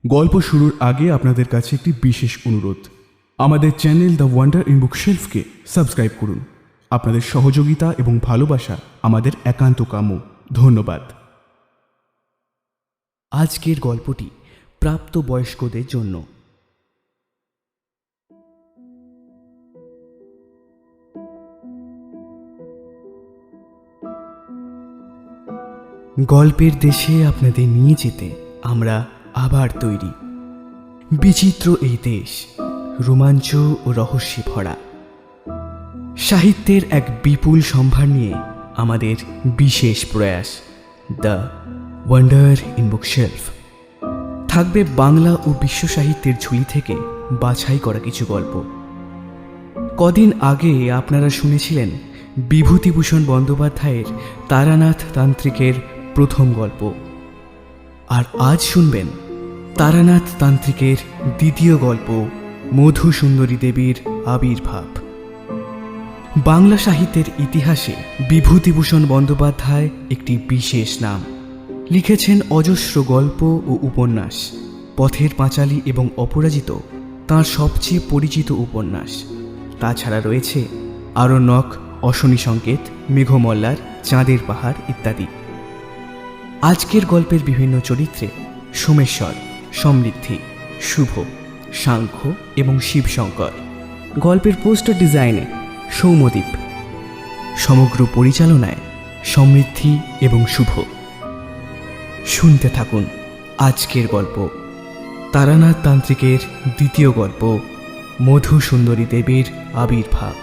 গল্প শুরুর আগে আপনাদের কাছে একটি বিশেষ অনুরোধ। আমাদের চ্যানেল দ্য ওয়ান্ডার ইন বুকশেলফকে সাবস্ক্রাইব করুন। আপনাদের সহযোগিতা এবং ভালোবাসা আমাদের একান্ত কাম্য। ধন্যবাদ। আজকের গল্পটি প্রাপ্তবয়স্কদের জন্য। গল্পের দেশে আপনাদের নিয়ে যেতে আমরা আবার তৈরি। বিচিত্র এই দেশ রোমাঞ্চ ও রহস্যে ভরা। সাহিত্যের এক বিপুল সম্ভার নিয়ে আমাদের বিশেষ প্রয়াস দ্য ওয়ান্ডার ইন বুকশেলফ। থাকবে বাংলা ও বিশ্ব সাহিত্যের ঝুলি থেকে বাছাই করা কিছু গল্প। কদিন আগে আপনারা শুনেছিলেন বিভূতিভূষণ বন্দ্যোপাধ্যায়ের তারানাথ তান্ত্রিকের প্রথম গল্প, আর আজ শুনবেন তারানাথ তান্ত্রিকের দ্বিতীয় গল্প মধুসুন্দরী দেবীর আবির্ভাব। বাংলা সাহিত্যের ইতিহাসে বিভূতিভূষণ বন্দ্যোপাধ্যায় একটি বিশেষ নাম। লিখেছেন অজস্র গল্প ও উপন্যাস। পথের পাঁচালী এবং অপরাজিত তাঁর সবচেয়ে পরিচিত উপন্যাস। তাছাড়া রয়েছে আরণ্যক, অশনি সংকেত, মেঘমল্লার, চাঁদের পাহাড় ইত্যাদি। আজকের গল্পের বিভিন্ন চরিত্রে সোমেশ্বর, সমৃদ্ধি, শুভ, সাংখ্য এবং শিবশঙ্কর। গল্পের পোস্টার ডিজাইনে সৌম্যদীপ। সমগ্র পরিচালনায় সমৃদ্ধি এবং শুভ। শুনতে থাকুন আজকের গল্প তারানাথ তান্ত্রিকের দ্বিতীয় গল্প মধুসুন্দরী দেবীর আবির্ভাব।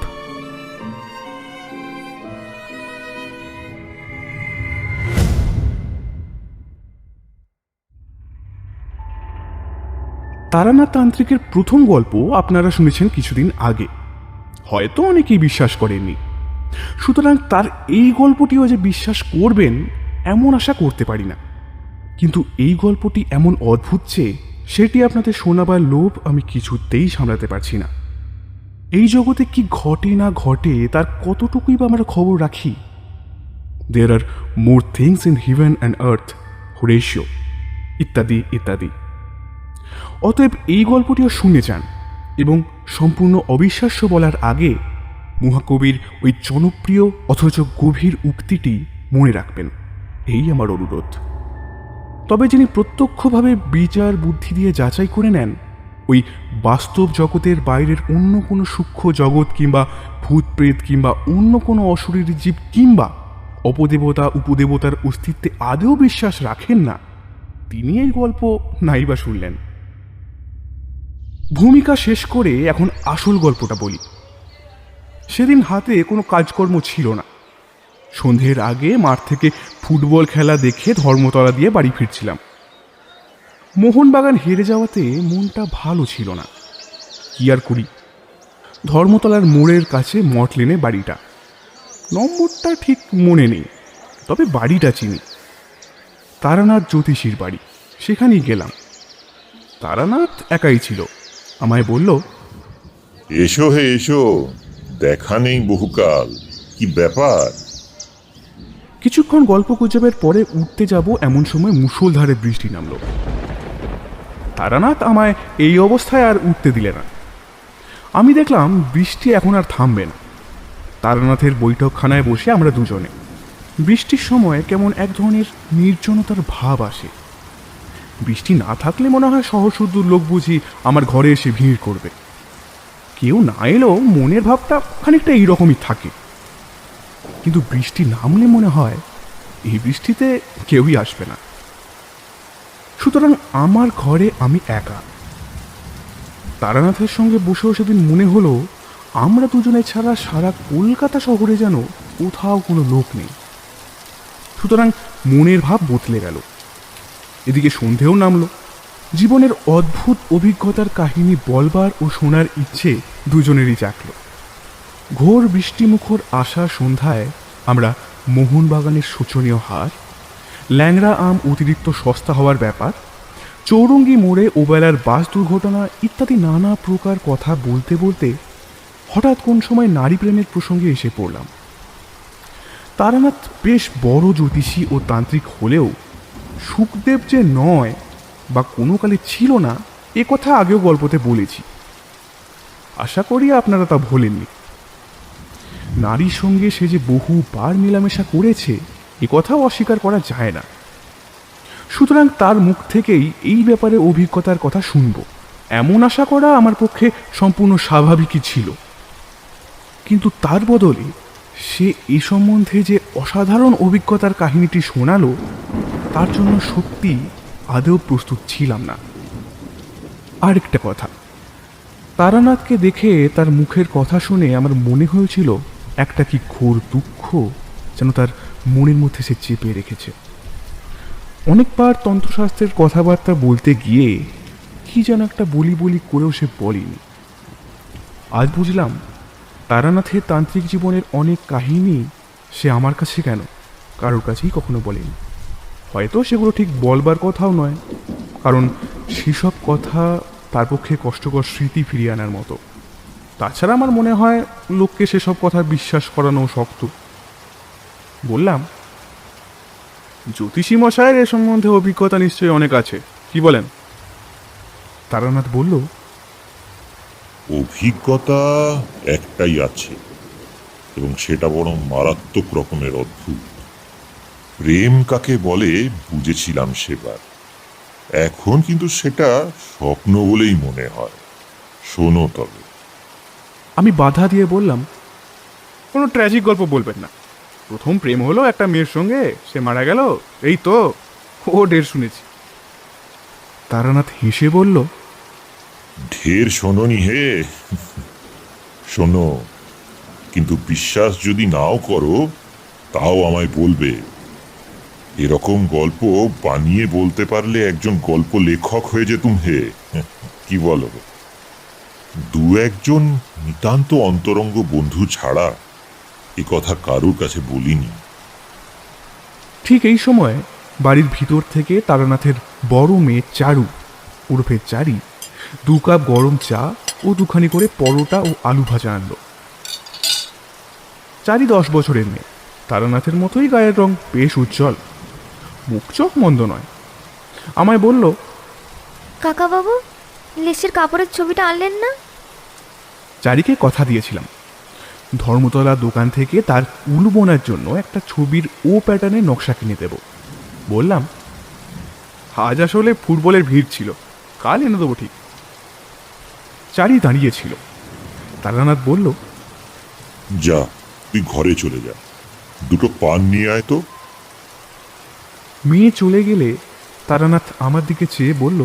তারানাথ তান্ত্রিকের প্রথম গল্প আপনারা শুনেছেন কিছুদিন আগে। হয়তো অনেকেই বিশ্বাস করেননি, সুতরাং তার এই গল্পটিও যে বিশ্বাস করবেন এমন আশা করতে পারি না। কিন্তু এই গল্পটি এমন অদ্ভুত যে সেটি আপনাদের শোনাবার লোভ আমি কিছুতেই সামলাতে পারছি না। এই জগতে কি ঘটে না ঘটে তার কতটুকুই বা আমরা খবর রাখি। There are more things in heaven and earth, Horatio ইত্যাদি ইত্যাদি। অতএব এই গল্পটিও শুনে যান এবং সম্পূর্ণ অবিশ্বাস্য বলার আগে মহাকবির ওই জনপ্রিয় অথচ গভীর উক্তিটি মনে রাখবেন, এই আমার অনুরোধ। তবে যিনি প্রত্যক্ষভাবে বিচার বুদ্ধি দিয়ে যাচাই করে নেন ওই বাস্তব জগতের বাইরের অন্য কোনো সূক্ষ্ম জগৎ কিংবা ভূত প্রেত কিংবা অন্য কোনো অশরীর জীব কিংবা অপদেবতা উপদেবতার অস্তিত্বে আদৌ বিশ্বাস রাখেন না, তিনি এই গল্প নাইবা শুনলেন। ভূমিকা শেষ করে এখন আসল গল্পটা বলি। সেদিন হাতে কোনো কাজকর্ম ছিল না। সন্ধ্যের আগে মাঠ থেকে ফুটবল খেলা দেখে ধর্মতলা দিয়ে বাড়ি ফিরছিলাম। মোহনবাগান হেরে যাওয়াতে মনটা ভালো ছিল না। কি আর করি, ধর্মতলার মোড়ের কাছে মটলেনে বাড়িটা। নম্বরটা ঠিক মনে নেই, তবে বাড়িটা চিনি। তারানাথ জ্যোতিষীর বাড়ি, সেখানেই গেলাম। তারানাথ একাই ছিল। আমায় বলল, এসো হে এসো, দেখা নেই বহুকাল, কি ব্যাপার? কিছুক্ষণ গল্প গুজবের পরে উঠতে যাব এমন সময় মুষলধারে বৃষ্টি নামল। তারানাথ আমায় এই অবস্থায় আর উঠতে দিলে না। আমি দেখলাম বৃষ্টি এখন আর থামবে না। তারানাথের বৈঠকখানায় বসে আমরা দুজনে। বৃষ্টির সময় কেমন এক ধরনের নির্জনতার ভাব আসে। বৃষ্টি না থাকলে মনে হয় সহসুদ্দূর লোক বুঝি আমার ঘরে এসে ভিড় করবে। কেউ না এলেও মনের ভাবটা খানিকটা এইরকমই থাকে। কিন্তু বৃষ্টি নামলে মনে হয় এই বৃষ্টিতে কেউই আসবে না। সুতরাং আমার ঘরে আমি একা। তারানাথের সঙ্গে বসেও সেদিন মনে হলো আমরা দুজনে ছাড়া সারা কলকাতা শহরে যেন কোথাও কোনো লোক নেই। সুতরাং মনের ভাব বদলে গেল। এদিকে সন্ধেও নামলো। জীবনের অদ্ভুত অভিজ্ঞতার কাহিনী বলবার ও শোনার ইচ্ছে দুজনেরই জাগল। ঘোর বৃষ্টিমুখর আশা সন্ধ্যায় আমরা মোহনবাগানের শোচনীয় হার, ল্যাংড়া আম অতিরিক্ত সস্তা হওয়ার ব্যাপার, চৌরঙ্গি মোড়ে ওবেলার বাস দুর্ঘটনা ইত্যাদি নানা প্রকার কথা বলতে বলতে হঠাৎ কোন সময় নারী প্রেমের প্রসঙ্গে এসে পড়লাম। তারানাথ বেশ বড় জ্যোতিষী ও তান্ত্রিক হলেও সুখদেব যে নয় বা কোনো কালে ছিল না, এ কথা আগেও গল্পতে বলেছি। আশা করি আপনারা তা ভোলেননি। নারীর সঙ্গে সে যে বহুবার মেলামেশা করেছে, এ কথাও অস্বীকার করা যায় না। সুতরাং তার মুখ থেকেই এই ব্যাপারে অভিজ্ঞতার কথা শুনব, এমন আশা করা আমার পক্ষে সম্পূর্ণ স্বাভাবিকই ছিল। কিন্তু তার বদলে সে এ সম্বন্ধে যে অসাধারণ অভিজ্ঞতার কাহিনীটি শোনালো, তার জন্য সত্যি আদৌ প্রস্তুত ছিলাম না। আরেকটা কথা, তারানাথকে দেখে তার মুখের কথা শুনে আমার মনে হয়েছিল একটা কি ঘোর দুঃখ যেন তার মনের মধ্যে সে চেপে রেখেছে। অনেকবার তন্ত্রশাস্ত্রের কথাবার্তা বলতে গিয়ে কি যেন একটা বলি বলি করেও সে বলেনি। আজ বুঝলাম তারানাথের তান্ত্রিক জীবনের অনেক কাহিনী সে আমার কাছে কেন, কারোর কাছেই কখনো বলেনি। হয়তো সেগুলো ঠিক বলবার কথাও নয়, কারণ সেসব কথা তার পক্ষে কষ্টকর স্মৃতি ফিরিয়ে আনার মতো। তাছাড়া আমার মনে হয় লোককে সেসব কথা বিশ্বাস করানো শক্ত। বললাম, জ্যোতিষী মশাইয়ের এ সম্বন্ধে অভিজ্ঞতা নিশ্চয়ই অনেক আছে, কি বলেন? তারানাথ বলল, অভিজ্ঞতা একটাই আছে, এবং সেটা বরং মারাত্মক রকমের অদ্ভুত। প্রেম কাকে বলে বুঝেছিলাম সেবার, এখন কিন্তু সেটা স্বপ্ন বলেই মনে হয়। শোনো তবে। আমি বাধা দিয়ে বললাম, কোনো ট্র্যাজিক গল্প বলবেন না। প্রথম প্রেম হলো একটা মেয়ের সঙ্গে, সে মারা গেল, এই তো ও ঢের শুনেছি। তারানাথ হেসে বলল, ঢের শোনোনি হে। শোনো, কিন্তু বিশ্বাস যদি নাও করো তাও আমায় বলবে। এরকম গল্প বানিয়ে বলতে পারলে একজন গল্প লেখক হয়ে যেতুম হে। কি বলো? দু একজন নিতান্ত অন্তরঙ্গ বন্ধু ছাড়া এ কথা কারুর কাছে বলিনি। ঠিক এই সময় বাড়ির ভিতর থেকে তারানাথের বড় মেয়ে চারু ওরফে চারি 2 কাপ গরম চা ও 2খানি করে পরোটা ও আলু ভাজা আনলো। চারি 10 বছরের মেয়ে, তারানাথের মতোই গায়ের রং বেশ উজ্জ্বল, মুখ চোখ মন্দ নয়। আমায় বলল, কাকা বাবু, লেসের কাপড়ের ছবিটা আনলেন না? চারিকে কথা দিয়েছিলাম ধর্মতলা দোকান থেকে তার উল বোনার জন্য একটা ছবির ও প্যাটার্নের নকশা কিনে দেব। বললাম, আজ আসলে ফুটবলের ভিড় ছিল, কাল এনে দেবো ঠিক। চারি দাঁড়িয়েছিল। তারানাথ বলল, যা, তুই ঘরে চলে যা, দুটো পান নিয়ে আয় তো। মেয়ে চলে গেলে তারানাথ আমার দিকে চেয়ে বলল,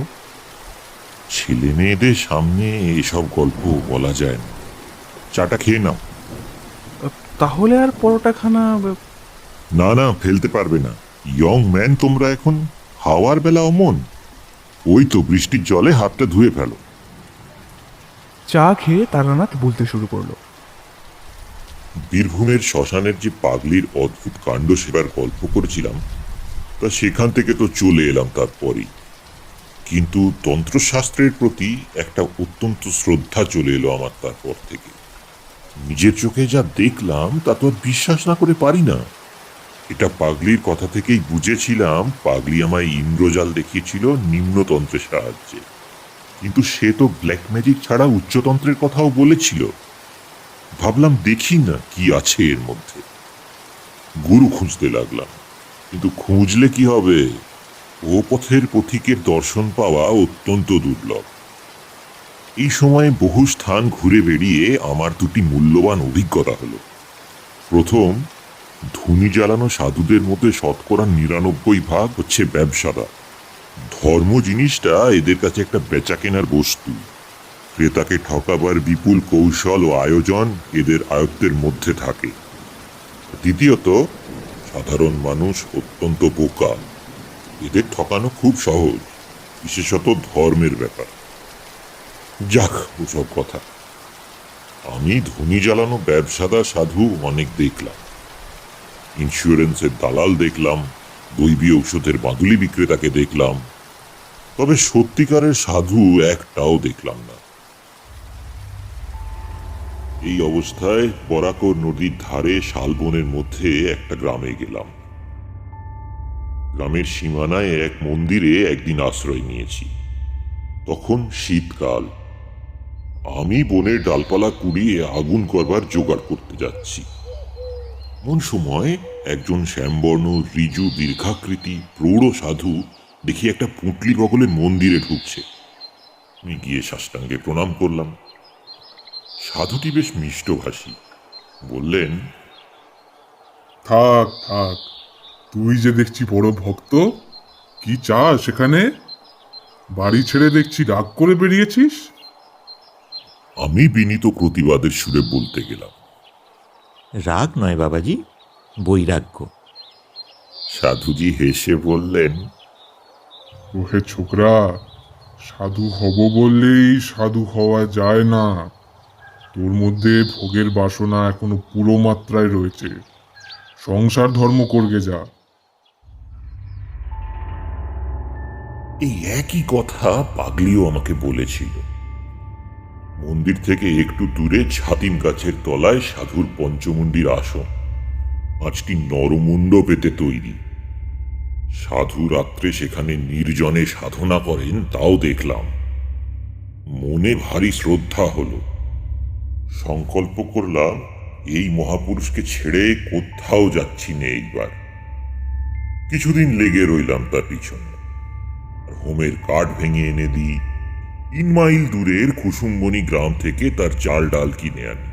ছেলে মেয়েদের সামনে এসব গল্প বলা যায় না। চাটা খেয়ে নাও। তাহলে আর পরোটাখানা? না না, ফেলতে পারবে না। ইয়ং ম্যান তোমরা এখন, হাওয়ার বেলা অমন। ওই তো বৃষ্টির জলে হাতটা ধুয়ে ফেলো। চা খেয়ে তারানাথ বলতে শুরু করলো, বীরভূমের শ্মশানের যে পাগলির অদ্ভুত কাণ্ড সেবার গল্প করেছিলাম, তা সেখান থেকে তো চলে এলাম তারপরই। কিন্তু তন্ত্রশাস্ত্রের প্রতি একটা অত্যন্ত শ্রদ্ধা চলে এলো আমার তারপর থেকে। নিজের চোখে যা দেখলাম তা তো আর বিশ্বাস না করে পারি না। এটা পাগলির কথা থেকেই বুঝেছিলাম। পাগলি আমায় ইন্দ্রজাল দেখিয়েছিল নিম্নতন্ত্রের সাহায্যে, কিন্তু সে তো ব্ল্যাক ম্যাজিক ছাড়া উচ্চতন্ত্রের কথাও বলেছিল। ভাবলাম দেখি না কি আছে এর মধ্যে। গুরু খুঁজতে লাগলাম, কিন্তু খুঁজলে কি হবে? ও পথের পথিকের দর্শন পাওয়া অত্যন্ত দুর্লভ। এই সময়ে বহু স্থান ঘুরে বেরিয়ে আমার দুটি মূল্যবান অভিজ্ঞতা হলো। প্রথম, ধুনি জ্বালানো সাধুদের মধ্যে 99% হচ্ছে ব্যবসাদা। ধর্ম জিনিসটা এদের কাছে একটা বেচা কেনার বস্তু। ক্রেতাকে ঠকাবার বিপুল কৌশল ও আয়োজন এদের আয়ত্তের মধ্যে থাকে। দ্বিতীয়ত, সাধারণ মানুষ অত্যন্ত বোকা। এদের ঠকানো খুব সহজ, বিশেষত ধর্মের ব্যাপার। যাক, ওসব কথা। আমি ধনী জ্বালানো ব্যবসাদা সাধু অনেক দেখলাম। ইন্স্যুরেন্সের দালাল দেখলাম, দৈবী ঔষধের বাঁদুলি বিক্রেতাকে দেখলাম, তবে সত্যিকারের সাধু একটাও দেখলাম না। এই অবস্থায় বরাকর নদীর ধারে শালবনের মধ্যে একটা গ্রামে গেলাম। গ্রামের সীমানায় এক মন্দিরে একদিন আশ্রয় নিয়েছি। তখন শীতকাল। আমি বনের ডালপালা কুড়িয়ে আগুন করবার জোগাড় করতে যাচ্ছি। এমন সময় একজন শ্যামবর্ণ ঋজু দীর্ঘাকৃতি প্রৌঢ় সাধু দেখি একটা পুঁটলি বগলে মন্দিরে ঢুকছে। আমি গিয়ে সাষ্টাঙ্গে প্রণাম করলাম। সাধুটি বেশ মিষ্টভাষী। বললেন, থাক থাক, তুই যে দেখছি বড় ভক্ত, কি চাস সেখানে? বাড়ি ছেড়ে দেখছি রাগ করে বেরিয়েছিস। আমি বিনীত প্রতিবাদের সুরে বলতে গেলাম, রাগ নয় বাবাজি, বৈরাগ্য। সাধুজি হেসে বললেন, ওহে ছোকরা, সাধু হব বললেই সাধু হওয়া যায় না। তোর মধ্যে ভোগের বাসনা এখনো পুরো মাত্রায় রয়েছে। সংসার ধর্ম করগে যা। এই একই কথা পাগলিও আমাকে বলেছিল। মন্দির থেকে একটু দূরে ছাতিম গাছের তলায় সাধুর পঞ্চমুণ্ডির আসন, 5টি নরমুণ্ড পেতে তৈরি। সাধু রাত্রে সেখানে নির্জনে সাধনা করেন, তাও দেখলাম। মনে ভারী শ্রদ্ধা হলো। সংকল্প করলাম, এই মহাপুরুষকে ছেড়ে কোথাও যাচ্ছি না এইবার। কিছুদিন লেগে রইলাম তার পিছনে। হোমের কাঠ ভেঙে এনে দিই। 3 মাইল দূরের কুসুমবনি গ্রাম থেকে তার চাল ডাল কিনে আনি।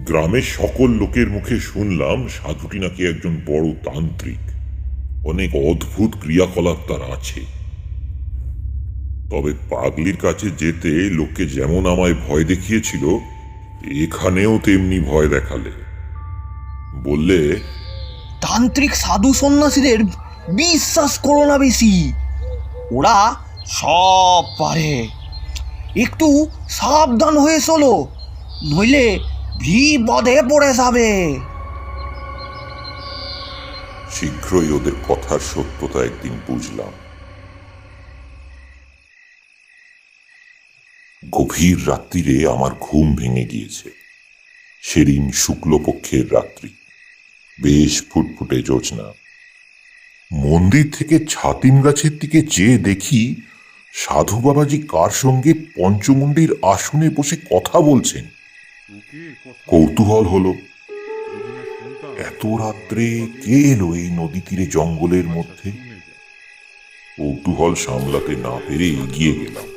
গ্রামের সকল লোকের মুখে শুনলাম সাধুটি নাকি একজন বড় তান্ত্রিক, অনেক অদ্ভুত ক্রিয়াকলাপ তার আছে। তবে পাগলির কাছে যেতে লোককে যেমন আমায় ভয় দেখিয়েছিল, এখানেও তেমনি ভয় দেখালে। বললে, তান্ত্রিক সাধু সন্ন্যাসীদের বিশ্বাস করো না বেশি, ওরা সব পারে। একটু সাবধান হয়ে চলো, নইলে বিপদে পড়ে যাবে। শীঘ্রই ওদের কথার সত্যতা একদিন বুঝলাম। গভীর রাত্রিরে আমার ঘুম ভেঙে গিয়েছে। সেদিন শুক্লপক্ষের রাত্রি, বেশ ফুটফুটে জ্যোৎস্না। মন্দির থেকে ছাতিম গাছের দিকে চেয়ে দেখি সাধু বাবাজি কার সঙ্গে পঞ্চমুণ্ডির আসনে বসে কথা বলছেন। কৌতূহল হলো, এত রাত্রে কে এলো এই নদী তীরে জঙ্গলের মধ্যে? কৌতূহল সামলাতে না পেরে এগিয়ে গেলাম।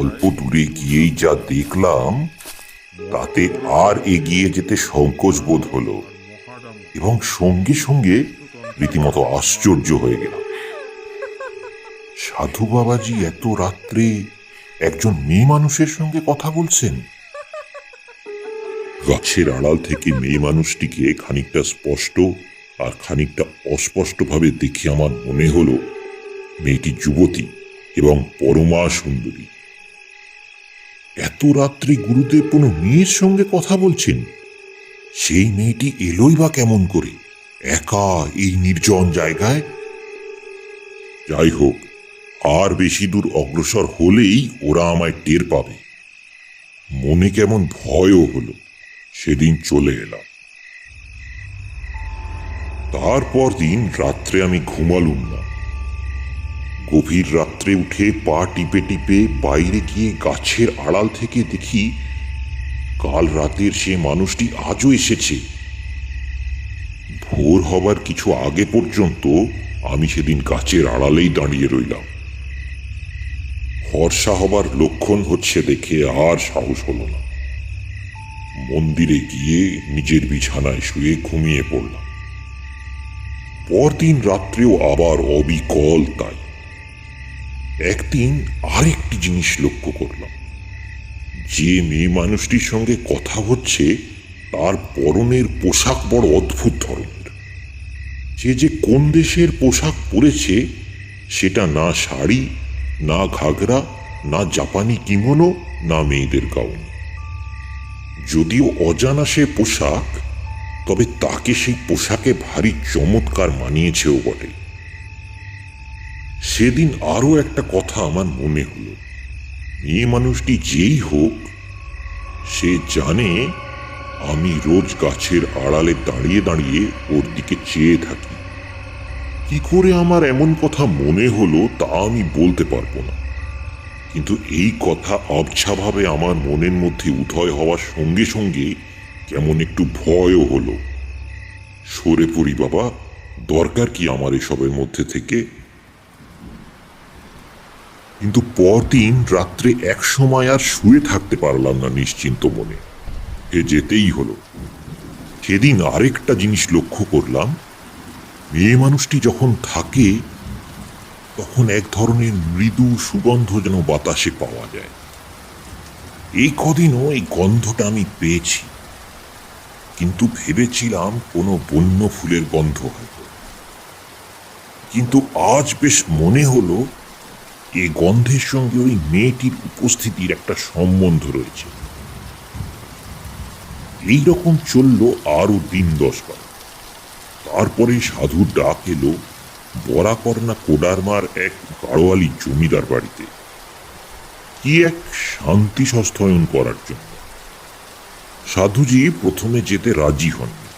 অল্প দূরে গিয়েই যা দেখলাম, তাতে আর এগিয়ে যেতে সংকোচ বোধ হলো এবং সঙ্গে সঙ্গে রীতিমতো আশ্চর্য হয়ে গেলাম। সাধু বাবাজি এত রাত্রে একজন মেয়ে মানুষের সঙ্গে কথা বলছেন। গাছের আড়াল থেকে মেয়ে মানুষটিকে খানিকটা স্পষ্ট আর খানিকটা অস্পষ্টভাবে দেখে আমার মনে হলো মেয়েটি যুবতী এবং পরমা সুন্দরী। এত রাত্রে গুরুদেব কোনো মেয়ের সঙ্গে কথা বলছেন। সেই মেয়েটি এলোই বা কেমন করে একা এই নির্জন জায়গায়? যাই হোক, আর বেশি দূর অগ্রসর হলেই ওরা আমায় টের পাবে। মনে কেমন ভয়ও হলো। সেদিন চলে এলাম। তারপর দিন রাত্রে আমি ঘুমালুম না। গভীর রাত্রে উঠে পা টিপে টিপে বাইরে গিয়ে গাছের আড়াল থেকে দেখি কাল রাতের সে মানুষটি আজও এসেছে। ভোর হবার কিছু আগে পর্যন্ত আমি সেদিন গাছের আড়ালেই দাঁড়িয়ে রইলাম। ফর্সা হবার লক্ষণ হচ্ছে দেখে আর সাহস হলো না। মন্দিরে গিয়ে নিজের বিছানায় শুয়ে ঘুমিয়ে পড়লাম। পরদিন রাত্রেও আবার অবিকল তাই। একদিন আরেকটি জিনিস লক্ষ্য করলাম। যে মেয়ে মানুষটির সঙ্গে কথা হচ্ছে তার পরনের পোশাক বড় অদ্ভুত ধরনের। সে যে কোন দেশের পোশাক পরেছে সেটা না শাড়ি, না ঘাগরা, না জাপানি কিমোনো, না মেয়েদের গাউন। যদিও অজানা সে পোশাক, তবে তাকে সেই পোশাকে ভারী চমৎকার মানিয়েছেও বটে। সেদিন আরো একটা কথা আমার মনে হলো। মেয়ে মানুষটি যেই হোক, সে জানে আমি রোজ গাছের আড়ালে দাঁড়িয়ে দাঁড়িয়ে ওর দিকে চেয়ে থাকি কি করে আমার এমন কথা মনে হলো তা আমি বলতে পারবো না, কিন্তু এই কথা আবছাভাবে আমার মনের মধ্যে উদয় হওয়ার সঙ্গে সঙ্গে কেমন একটু ভয়ও হলো। সরে পড়ি বাবা, দরকার কি আমার এসবের মধ্যে থেকে। কিন্তু পরদিন রাত্রে এক সময় আর শুয়ে থাকতে পারলাম না নিশ্চিন্ত মনে, যেতেই হলো। সেদিন আরেকটা জিনিস লক্ষ্য করলাম, মেয়ে মানুষটি যখন থাকে তখন এক ধরনের মৃদু সুগন্ধ যেন বাতাসে পাওয়া যায়। এই কদিনও এই গন্ধটা আমি পেয়েছি, কিন্তু ভেবেছিলাম কোনো বন্য ফুলের গন্ধ হয়তো। কিন্তু আজ বেশ মনে হলো এই গন্ধের সঙ্গে ওই মেয়েটির উপস্থিতির একটা সম্বন্ধ রয়েছে। এইরকম চলল আরো দিন 10-12। তারপরে সাধুর ডাক এলো বরাকরনা কোডারমার এক গাড়োয়ালি জমিদার বাড়িতে, কি এক শান্তি সস্তায়ন করার জন্য। সাধুজি প্রথমে যেতে রাজি হননি,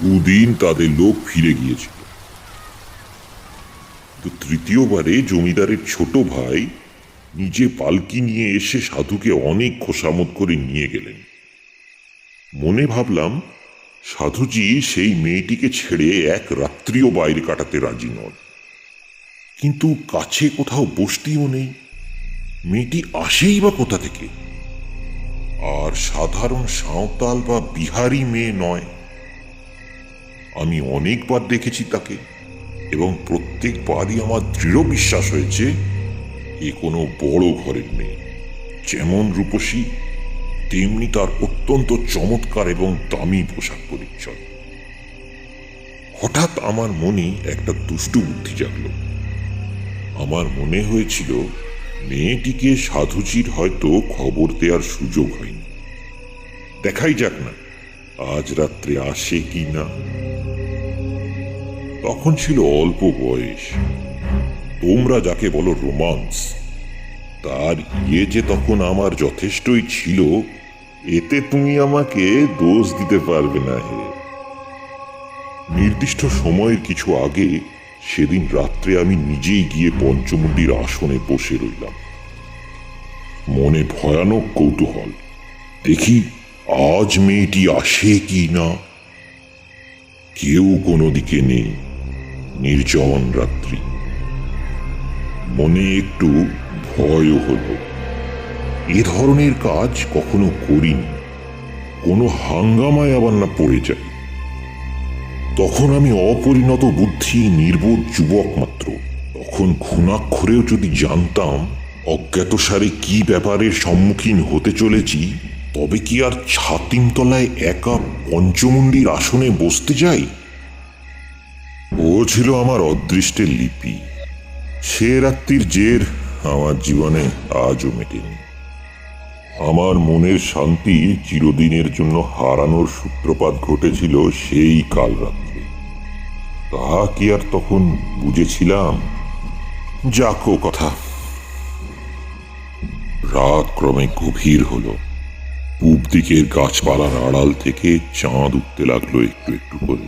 দুদিন তাদের লোক ফিরে গিয়েছিল। তো তৃতীয়বারে জমিদারের ছোট ভাই নিজে পালকি নিয়ে এসে সাধুকে অনেক খোসামত করে নিয়ে গেলেন। মনে ভাবলাম সাধুজি সেই মেয়েটিকে ছেড়ে এক রাত্রিও বাইরে কাটাতে রাজি নন, কিন্তু কাছে কোথাও বসতিও নেই। মেয়েটি আসেই বা কোথা থেকে? আর সাধারণ সাঁওতাল বা বিহারি মেয়ে নয়। আমি অনেকবার দেখেছি তাকে, এবং প্রত্যেকবারই আমার দৃঢ় বিশ্বাস হয়েছে এ কোনো বড় ঘরের মেয়ে। যেমন রূপসী তেমনি তার অত্যন্ত চমৎকার এবং দামি পোশাক পরিচ্ছদ। হঠাৎ আমার মনে একটা দুষ্টু বুদ্ধি জাগল। আমার মনে হয়েছিল মেয়েটিকে সাধুজির হয়তো খবর দেওয়ার সুযোগ হয়নি। দেখাই যাক না আজ রাত্রে আসে কি না। তখন ছিল অল্প বয়স, তোমরা যাকে বলো রোমান্স, তার যে তখন আমার যথেষ্টই ছিল, এতে তুমি আমাকে দোষ দিতে পারবে না হে। নির্দিষ্ট সময়ের কিছু আগে সেদিন রাত্রে আমি নিজেই গিয়ে পঞ্চমুণ্ডির আসনে বসে রইলাম। মনে ভয়ানক কৌতূহল, দেখি আজ মেয়েটি আসে কি না। কেউ কোনো দিকে নেই, নির্জন রাত্রি। মনে একটু ভয়ও হলো। এ ধরনের কাজ কখনো করিনি, কোনো হাঙ্গামায় আবার না পড়ে যায়। তখন আমি অপরিণত বুদ্ধি নির্বোধ যুবক মাত্র। তখন ঘুণাক্ষরেও যদি জানতাম অজ্ঞাতসারে কি ব্যাপারের সম্মুখীন হতে চলেছি, তবে কি আর ছাতিমতলায় একা পঞ্চমুণ্ডির আসনে বসতে যাই? ও ছিল আমার অদৃষ্টের লিপি। সে রাত্রির জের আমার জীবনে আজও মেটেনি। আমার মনের শান্তি চিরদিনের জন্য হারানোর সূত্রপাত ঘটেছিল সেই কাল রাত্রে। তা কি আর তখন বুঝেছিলাম? যাক ও কথা। রাত ক্রমে গভীর হলো। পূব দিকের গাছপালার আড়াল থেকে চাঁদ উঠতে লাগলো একটু একটু করে।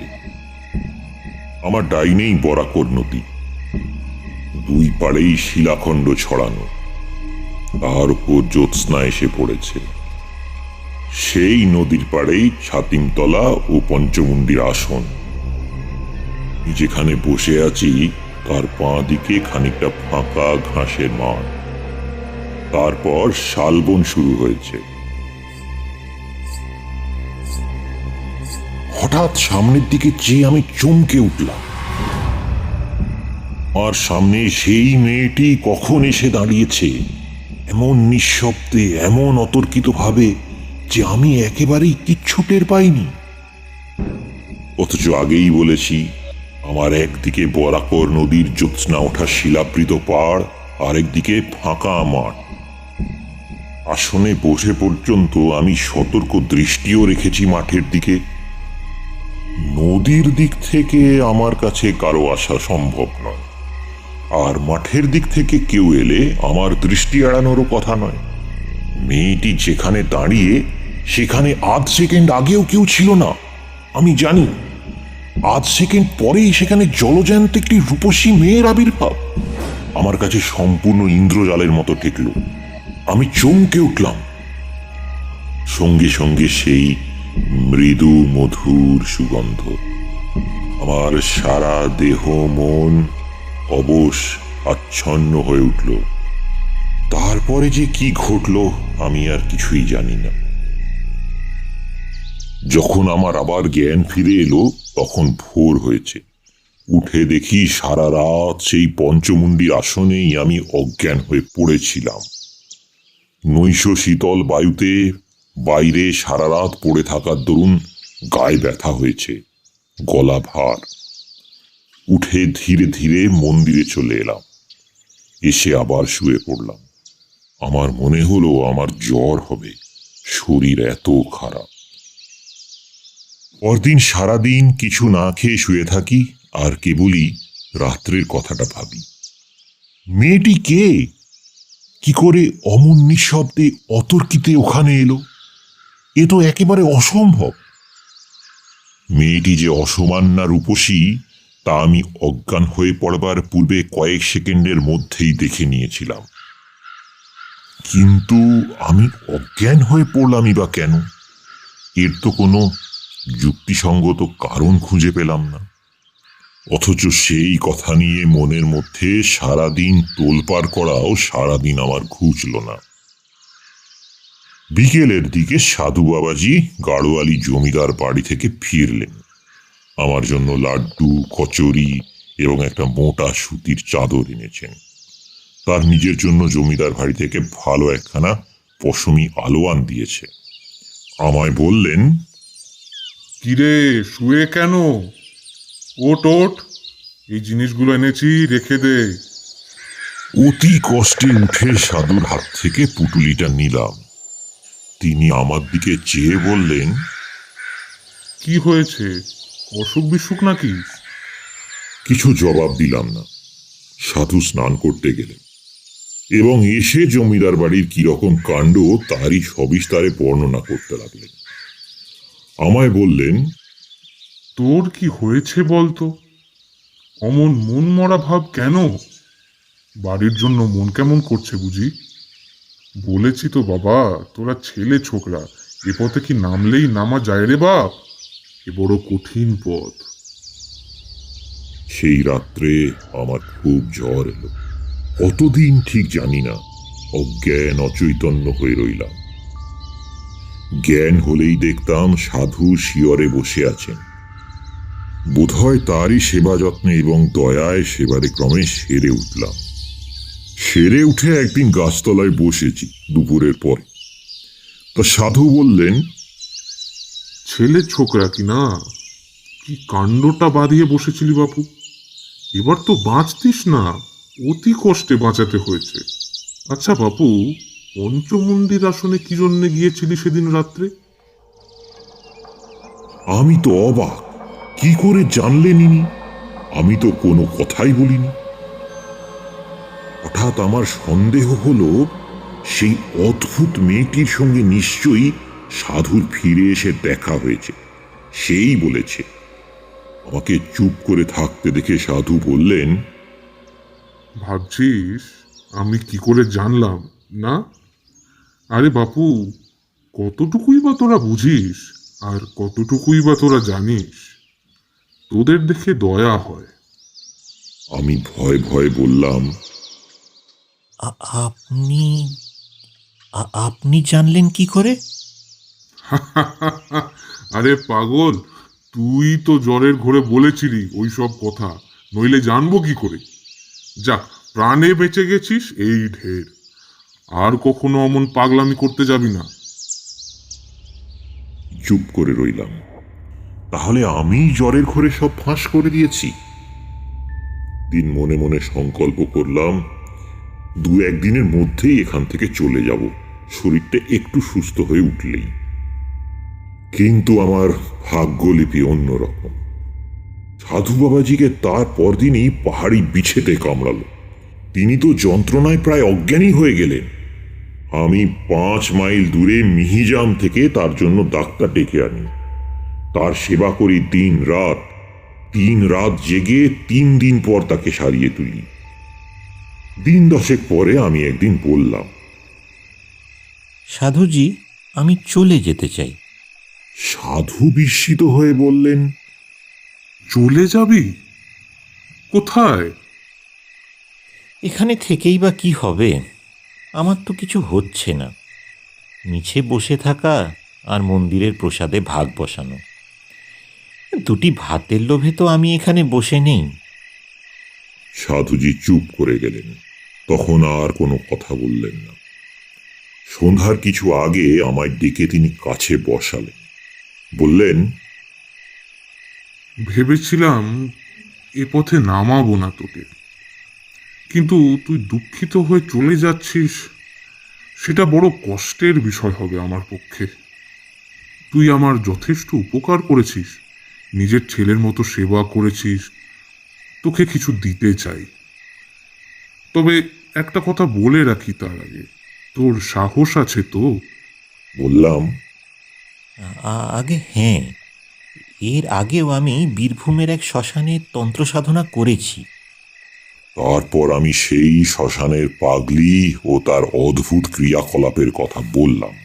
আমার ডাইনেই বরাকর নদী, দুই পাড়েই শিলাখণ্ড ছড়ানো, তার উপর জ্যোৎস্না এসে পড়েছে। সেই নদীর পাড়েই ছাতিমতলা ও পঞ্চমুণ্ডির আসন। যেখানে বসে আছি তার বাঁ দিকে খানিকটা ফাঁকা ঘাসের মাঠ, তারপর শালবন শুরু হয়েছে। হঠাৎ সামনের দিকে চেয়ে আমি চমকে উঠলাম। আর সামনে সেই মেয়েটি কখন এসে দাঁড়িয়েছে, এমন নিঃশব্দে, এমন অতর্কিত ভাবে যে আমি একেবারেই কিচ্ছু টের পাইনি। অথচ আগেই বলেছি, আমার একদিকে বরাকর নদীর জ্যোৎস্না ওঠা শিলাবৃত পাড়, আরেকদিকে ফাঁকা মাঠ। আসনে বসে পর্যন্ত আমি সতর্ক দৃষ্টিও রেখেছি মাঠের দিকে। নদীর দিক থেকে আমার কাছে কারো আসা সম্ভব নয়, আর মাঠের দিক থেকে কেউ এলে আমার দৃষ্টি এড়ানোরও কথা নয়। মেয়েটি যেখানে দাঁড়িয়ে সেখানে আধ সেকেন্ড আগেও কেউ ছিল না, আমি জানি। আধ সেকেন্ড পরেই সেখানে জলজ্যান্ত একটি রূপসী মেয়ের আবির্ভাব আমার কাছে সম্পূর্ণ ইন্দ্রজালের মতো ঠেকল। আমি চমকে উঠলাম। সঙ্গে সঙ্গে সেই মৃদু মধুর সুগন্ধ আমার সারা দেহ মন অবশ আচ্ছন্ন হয়ে উঠল। তারপরে যে কি ঘটল আমি আর কিছুই জানি না। যখন আমার আবার জ্ঞান ফিরে এলো তখন ভোর হয়েছে। উঠে দেখি সারা রাত সেই পঞ্চমুণ্ডির আসনেই আমি অজ্ঞান হয়ে পড়েছিলাম। নৈশ শীতল বায়ুতে বাইরে সারা রাত পড়ে থাকার দরুন গায়ে ব্যথা হয়েছে, গলা ভার। উঠে ধীরে ধীরে মন্দিরে চলে এলাম। এসে আবার শুয়ে পড়লাম। আমার মনে হলো আমার জ্বর হবে, শরীর এত খারাপ। পরদিন সারাদিন কিছু না খেয়ে শুয়ে থাকি আর কেবলই রাত্রের কথাটা ভাবি। মেয়েটি কে? কি করে অমন নিঃশব্দে অতর্কিতে ওখানে এলো? এ তো একেবারে অসম্ভব। মেয়েটি যে অসমান্না রূপসী তা আমি অজ্ঞান হয়ে পড়বার পূর্বে কয়েক সেকেন্ডের মধ্যেই দেখে নিয়েছিলাম। কিন্তু আমি অজ্ঞান হয়ে পড়লামই বা কেন? এর তো কোনো যুক্তিসঙ্গত কারণ খুঁজে পেলাম না। অথচ সেই কথা নিয়ে মনের মধ্যে সারাদিন তোলপাড় করাও সারাদিন আমার ঘুচল না। বিকেলের দিকে সাধু বাবাজি গাড়োয়ালি জমিদার বাড়ি থেকে ফিরলেন। আমার জন্য লাড্ডু, কচুরি এবং একটা মোটা সুতির চাদর এনেছেন। তার নিজের জন্য জমিদার বাড়ি থেকে ভালো একখানা পশমি আলোয়ান দিয়েছে। আমায় বললেন, কিরে শুয়ে কেন? ওট ওট, এই জিনিসগুলো এনেছি, রেখে দে। অতি কষ্টে উঠে সাধুর হাত থেকে পুটুলিটা নিলাম। তিনি আমার দিকে চেয়ে বললেন, কি হয়েছে, অসুখ বিসুখ নাকি? কিছু জবাব দিলাম না। সাধু স্নান করতে গেলেন এবং এসে জমিদার বাড়ির কিরকম কাণ্ড তারই সবিস্তারে বর্ণনা করতে লাগলেন। আমায় বললেন, তোর কি হয়েছে বলতো? অমন মন মরা ভাব কেন? বাড়ির জন্য মন কেমন করছে বুঝি? বলেছি তো বাবা, তোরা ছেলে ছোকরা, এ পথে কি নামলেই নামা যায় রে বাপ? এ বড় কঠিন পথ। সেই রাত্রে আমার খুব জ্বর এলো। কতদিন ঠিক জানি না, অজ্ঞান অচৈতন্য হয়ে রইলাম। জ্ঞান হলেই দেখতাম সাধু শিয়রে বসে আছেন। বোধহয় তারই সেবা যত্নে এবং দয়ায় সেবারে ক্রমে সেরে উঠলাম। সেরে উঠে একদিন গাছতলায় বসেছি দুপুরের পরে। তা সাধু বললেন, ছেলে ছোকরা কি না, কি কাণ্ডটা বাঁধিয়ে বসেছিলি বাপু? এবার তো বাঁচতিস না, অতি কষ্টে বাঁচাতে হয়েছে। আচ্ছা বাপু, পঞ্চমুণ্ডির আসনে কি জন্যে গিয়েছিলি সেদিন রাত্রে? আমি তো অবাক, কি করে জানলেন ইনি? আমি তো কোনো কথাই বলিনি। হঠাৎ আমার সন্দেহ হলো সেই অদ্ভুত মেয়েটির সঙ্গে নিশ্চয়ই সাধুর ফিরে এসে দেখা হয়েছে। সেই বলেছে। আমাকে চুপ করে থাকতে দেখে সাধু বললেন, ভাবছিস আমি কি করে জানলাম না? আরে বাপু, কতটুকুই বা তোরা বুঝিস আর কতটুকুই বা তোরা জানিস? তোদের দেখে দয়া হয়। আমি ভয়ে ভয়ে বললাম, আপনি আপনি জানলেন কি করে? আরে পাগল, তুই তো জ্বরের ঘোরে বলেছিলি ওই সব কথা, নইলে জানবো কি করে? যাক, প্রাণে বেঁচে গেছিস, এই ঢের। আর কখনো অমন পাগলামি করতে যাবি না। চুপ করে রইলাম। তাহলে আমি জ্বরের ঘোরে সব ফাঁস করে দিয়েছি? দিন মনে মনে সংকল্প করলাম, দু একদিনের মধ্যেই এখান থেকে চলে যাব, শরীরটা একটু সুস্থ হয়ে উঠলেই। কিন্তু আমার ভাগ্যলিপি অন্যরকম। সাধু বাবাজিকে তার পরদিনই পাহাড়ি বিছেতে কামড়ালো। তিনি তো যন্ত্রণায় প্রায় অজ্ঞানী হয়ে গেলেন। আমি 5 মাইল দূরে মিহিজাম থেকে তার জন্য ডাক্তার ডেকে আনি। তার সেবা করি দিন রাত, 3 রাত জেগে 3 দিন পর তাকে সারিয়ে তুলি। দিন 10 পরে আমি একদিন বললাম, সাধুজি, আমি চলে যেতে চাই। সাধু বিস্মিত হয়ে বললেন, চলে যাবি? কোথায়? এখানে থেকেই বা কি হবে? আমার তো কিছু হচ্ছে না। মিছে বসে থাকা আর মন্দিরের প্রসাদে ভাগ বসানো, 2টি ভাতের লোভে তো আমি এখানে বসে নেই। সাধুজি চুপ করে গেলেন। তখন আর কোনো কথা বললেন না। সন্ধ্যার কিছু আগে আমায় ডেকে তিনি কাছে বসালেন। বললেন, ভেবেছিলাম এ পথে নামাবো না তোকে, কিন্তু তুই দুঃখিত হয়ে চলে যাচ্ছিস, সেটা বড় কষ্টের বিষয় হবে আমার পক্ষে। তুই আমার যথেষ্ট উপকার করেছিস, নিজের ছেলের মতো সেবা করেছিস, তোকে কিছু দিতে চাই। তবে একটা কথা বলে রাখি তার আগে, তোর সাহস আছে তো? বললাম, আগে হ্যাঁ, এর আগেও আমি বীরভূমের এক শ্মশানে তন্ত্র সাধনা করেছি। তারপর আমি সেই শ্মশানের পাগলি ও তার অদ্ভুত ক্রিয়াকলাপের কথা বললাম।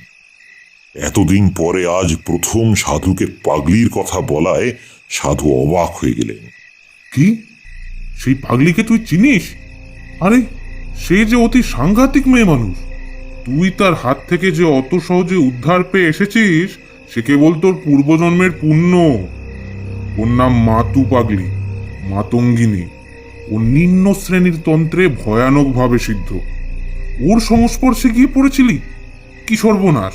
এতদিন পরে আজ প্রথম সাধুকে পাগলির কথা বলায় সাধু অবাক হয়ে গেলেন। কি? সেই পাগলিকে তুই চিনিস? আরে, সে যে অতি সাংঘাতিক মেয়ে মানুষ। তুই তার হাত থেকে যে অত সহজে উদ্ধার পেয়ে এসেছিস, সে কেবল তোর পূর্বজন্মের পুণ্য। ওর নাম মাতু পাগলি, মাতঙ্গিনী। ও নিম্ন শ্রেণীর তন্ত্রে ভয়ানকভাবে সিদ্ধ। ওর সংস্পর্শে গিয়ে পড়েছিলি? কি সর্বনাশ!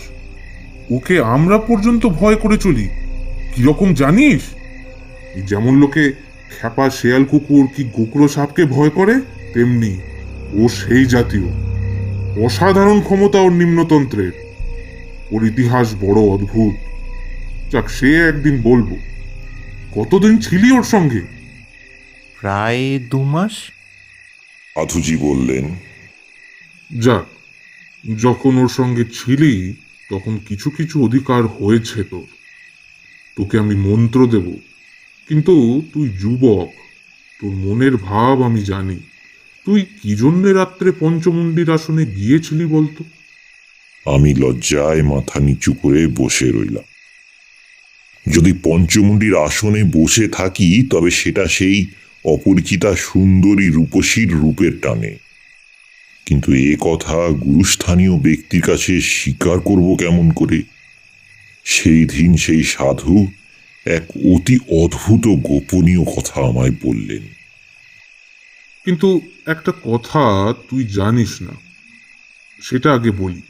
ওকে আমরা পর্যন্ত ভয় করে চলি। কিরকম জানিস? যেমন লোকে খ্যাপা শেয়াল কুকুর কি গোকরো সাপকে ভয় করে, তেমনি ও সেই জাতীয়। অসাধারণ ক্ষমতা ওর নিম্নতন্ত্রের। ওর ইতিহাস বড় অদ্ভুত। যাক, সে একদিন বলবো। কতদিন ছিলি ওর সঙ্গে? প্রায় 2 মাস। সাধুজি বললেন, যাক, যখন ওর সঙ্গে ছিলি তখন কিছু কিছু অধিকার হয়েছে তোর। তোকে আমি মন্ত্র দেব, কিন্তু তুই যুবক, তোর মনের ভাব আমি জানি। তুই কি জন্যে রাত্রে পঞ্চমুণ্ডির আসনে গিয়েছিলি বলতো? আমি লজ্জায় মাথা নিচু করে বসে রইলাম। যদি পঞ্চমুণ্ডির আসনে বসে থাকি তবে সেটা সেই অপরিচিতা সুন্দরী রূপসীর রূপের টানে। কিন্তু এ কথা গুরুস্থানীয় ব্যক্তির কাছে স্বীকার করব কেমন করে? সেই দিন সেই সাধু এক অতি অদ্ভুত ও গোপনীয় কথা আমায় বললেন। কিন্তু একটা কথা তুই জানিস না, সেটা আগে বলি।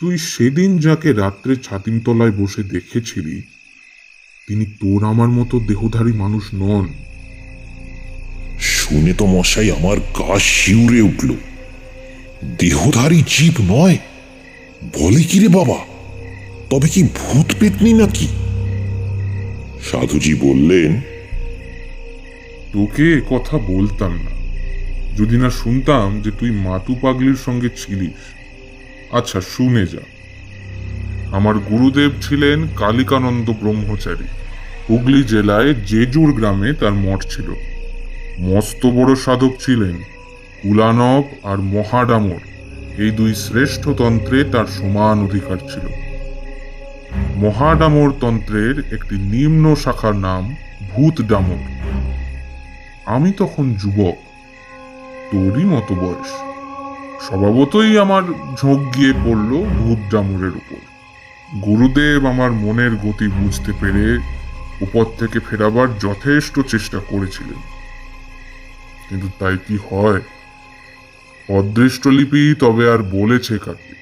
তুই সেদিন যাকে রাত্রে ছাতিমতলায় বসে দেখেছিলি, তিনি তোর আমার মতো দেহধারী মানুষ নন। শুনে তো মশাই আমার গা শিউরে উঠল। দেহধারী জীব নয়? বলে কি রে বাবা? তবে কি ভূত পেতনি নাকি? সাধুজি বললেন, তোকে কথা বলতাম না যদি না শুনতাম যে তুই মাতু পাগলির সঙ্গে ছিলিস। আচ্ছা, শুনে যা। আমার গুরুদেব ছিলেন কালিকানন্দ ব্রহ্মচারী। হুগলি জেলায় জেজুর গ্রামে তার মঠ ছিল। মস্ত বড় সাধক ছিলেন। কুলানব আর মহাডামর, এই 2 শ্রেষ্ঠ তন্ত্রে তার সমান অধিকার ছিল। মহাডামর তন্ত্রের একটি নিম্ন শাখার নাম ভূত ডামর। আমি তখন যুবক, তোরই মতো বয়স। স্বভাবতই আমার ঝোঁক গিয়ে পড়ল ভূত ডামরের উপর। গুরুদেব আমার মনের গতি বুঝতে পেরে উপর থেকে ফেরাবার যথেষ্ট চেষ্টা করেছিলেন, কিন্তু তাই কি হয়? অদৃষ্টলিপি তবে আর বলেছে কাকে।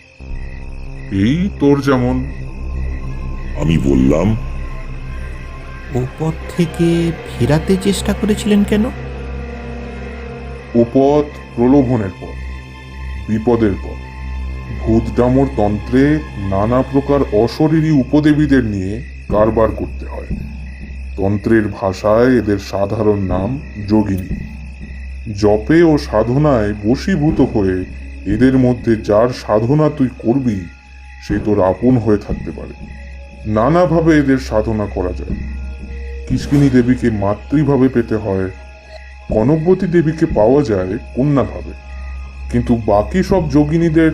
এই তোর যেমন। আমি বললাম, ও পথ থেকে ফেরাতে চেষ্টা করেছিলেন কেন? ও পথ প্রলোভনের পথ, বিপদের পথ। ভূত ডামর তন্ত্রে নানা প্রকার অশরীরী উপদেবীদের নিয়ে কারবার করতে হয়। তন্ত্রের ভাষায় এদের সাধারণ নাম যোগিনী। জপে ও সাধনায় বশীভূত হয়ে এদের মধ্যে যার সাধনা তুই করবি সে তোর আপন হয়ে থাকতে পারে। নানাভাবে এদের সাধনা করা যায়। কিষ্কিনী দেবীকে মাতৃভাবে পেতে হয়, কনকবতী দেবীকে পাওয়া যায় কন্যাভাবে, কিন্তু বাকি সব যোগিনীদের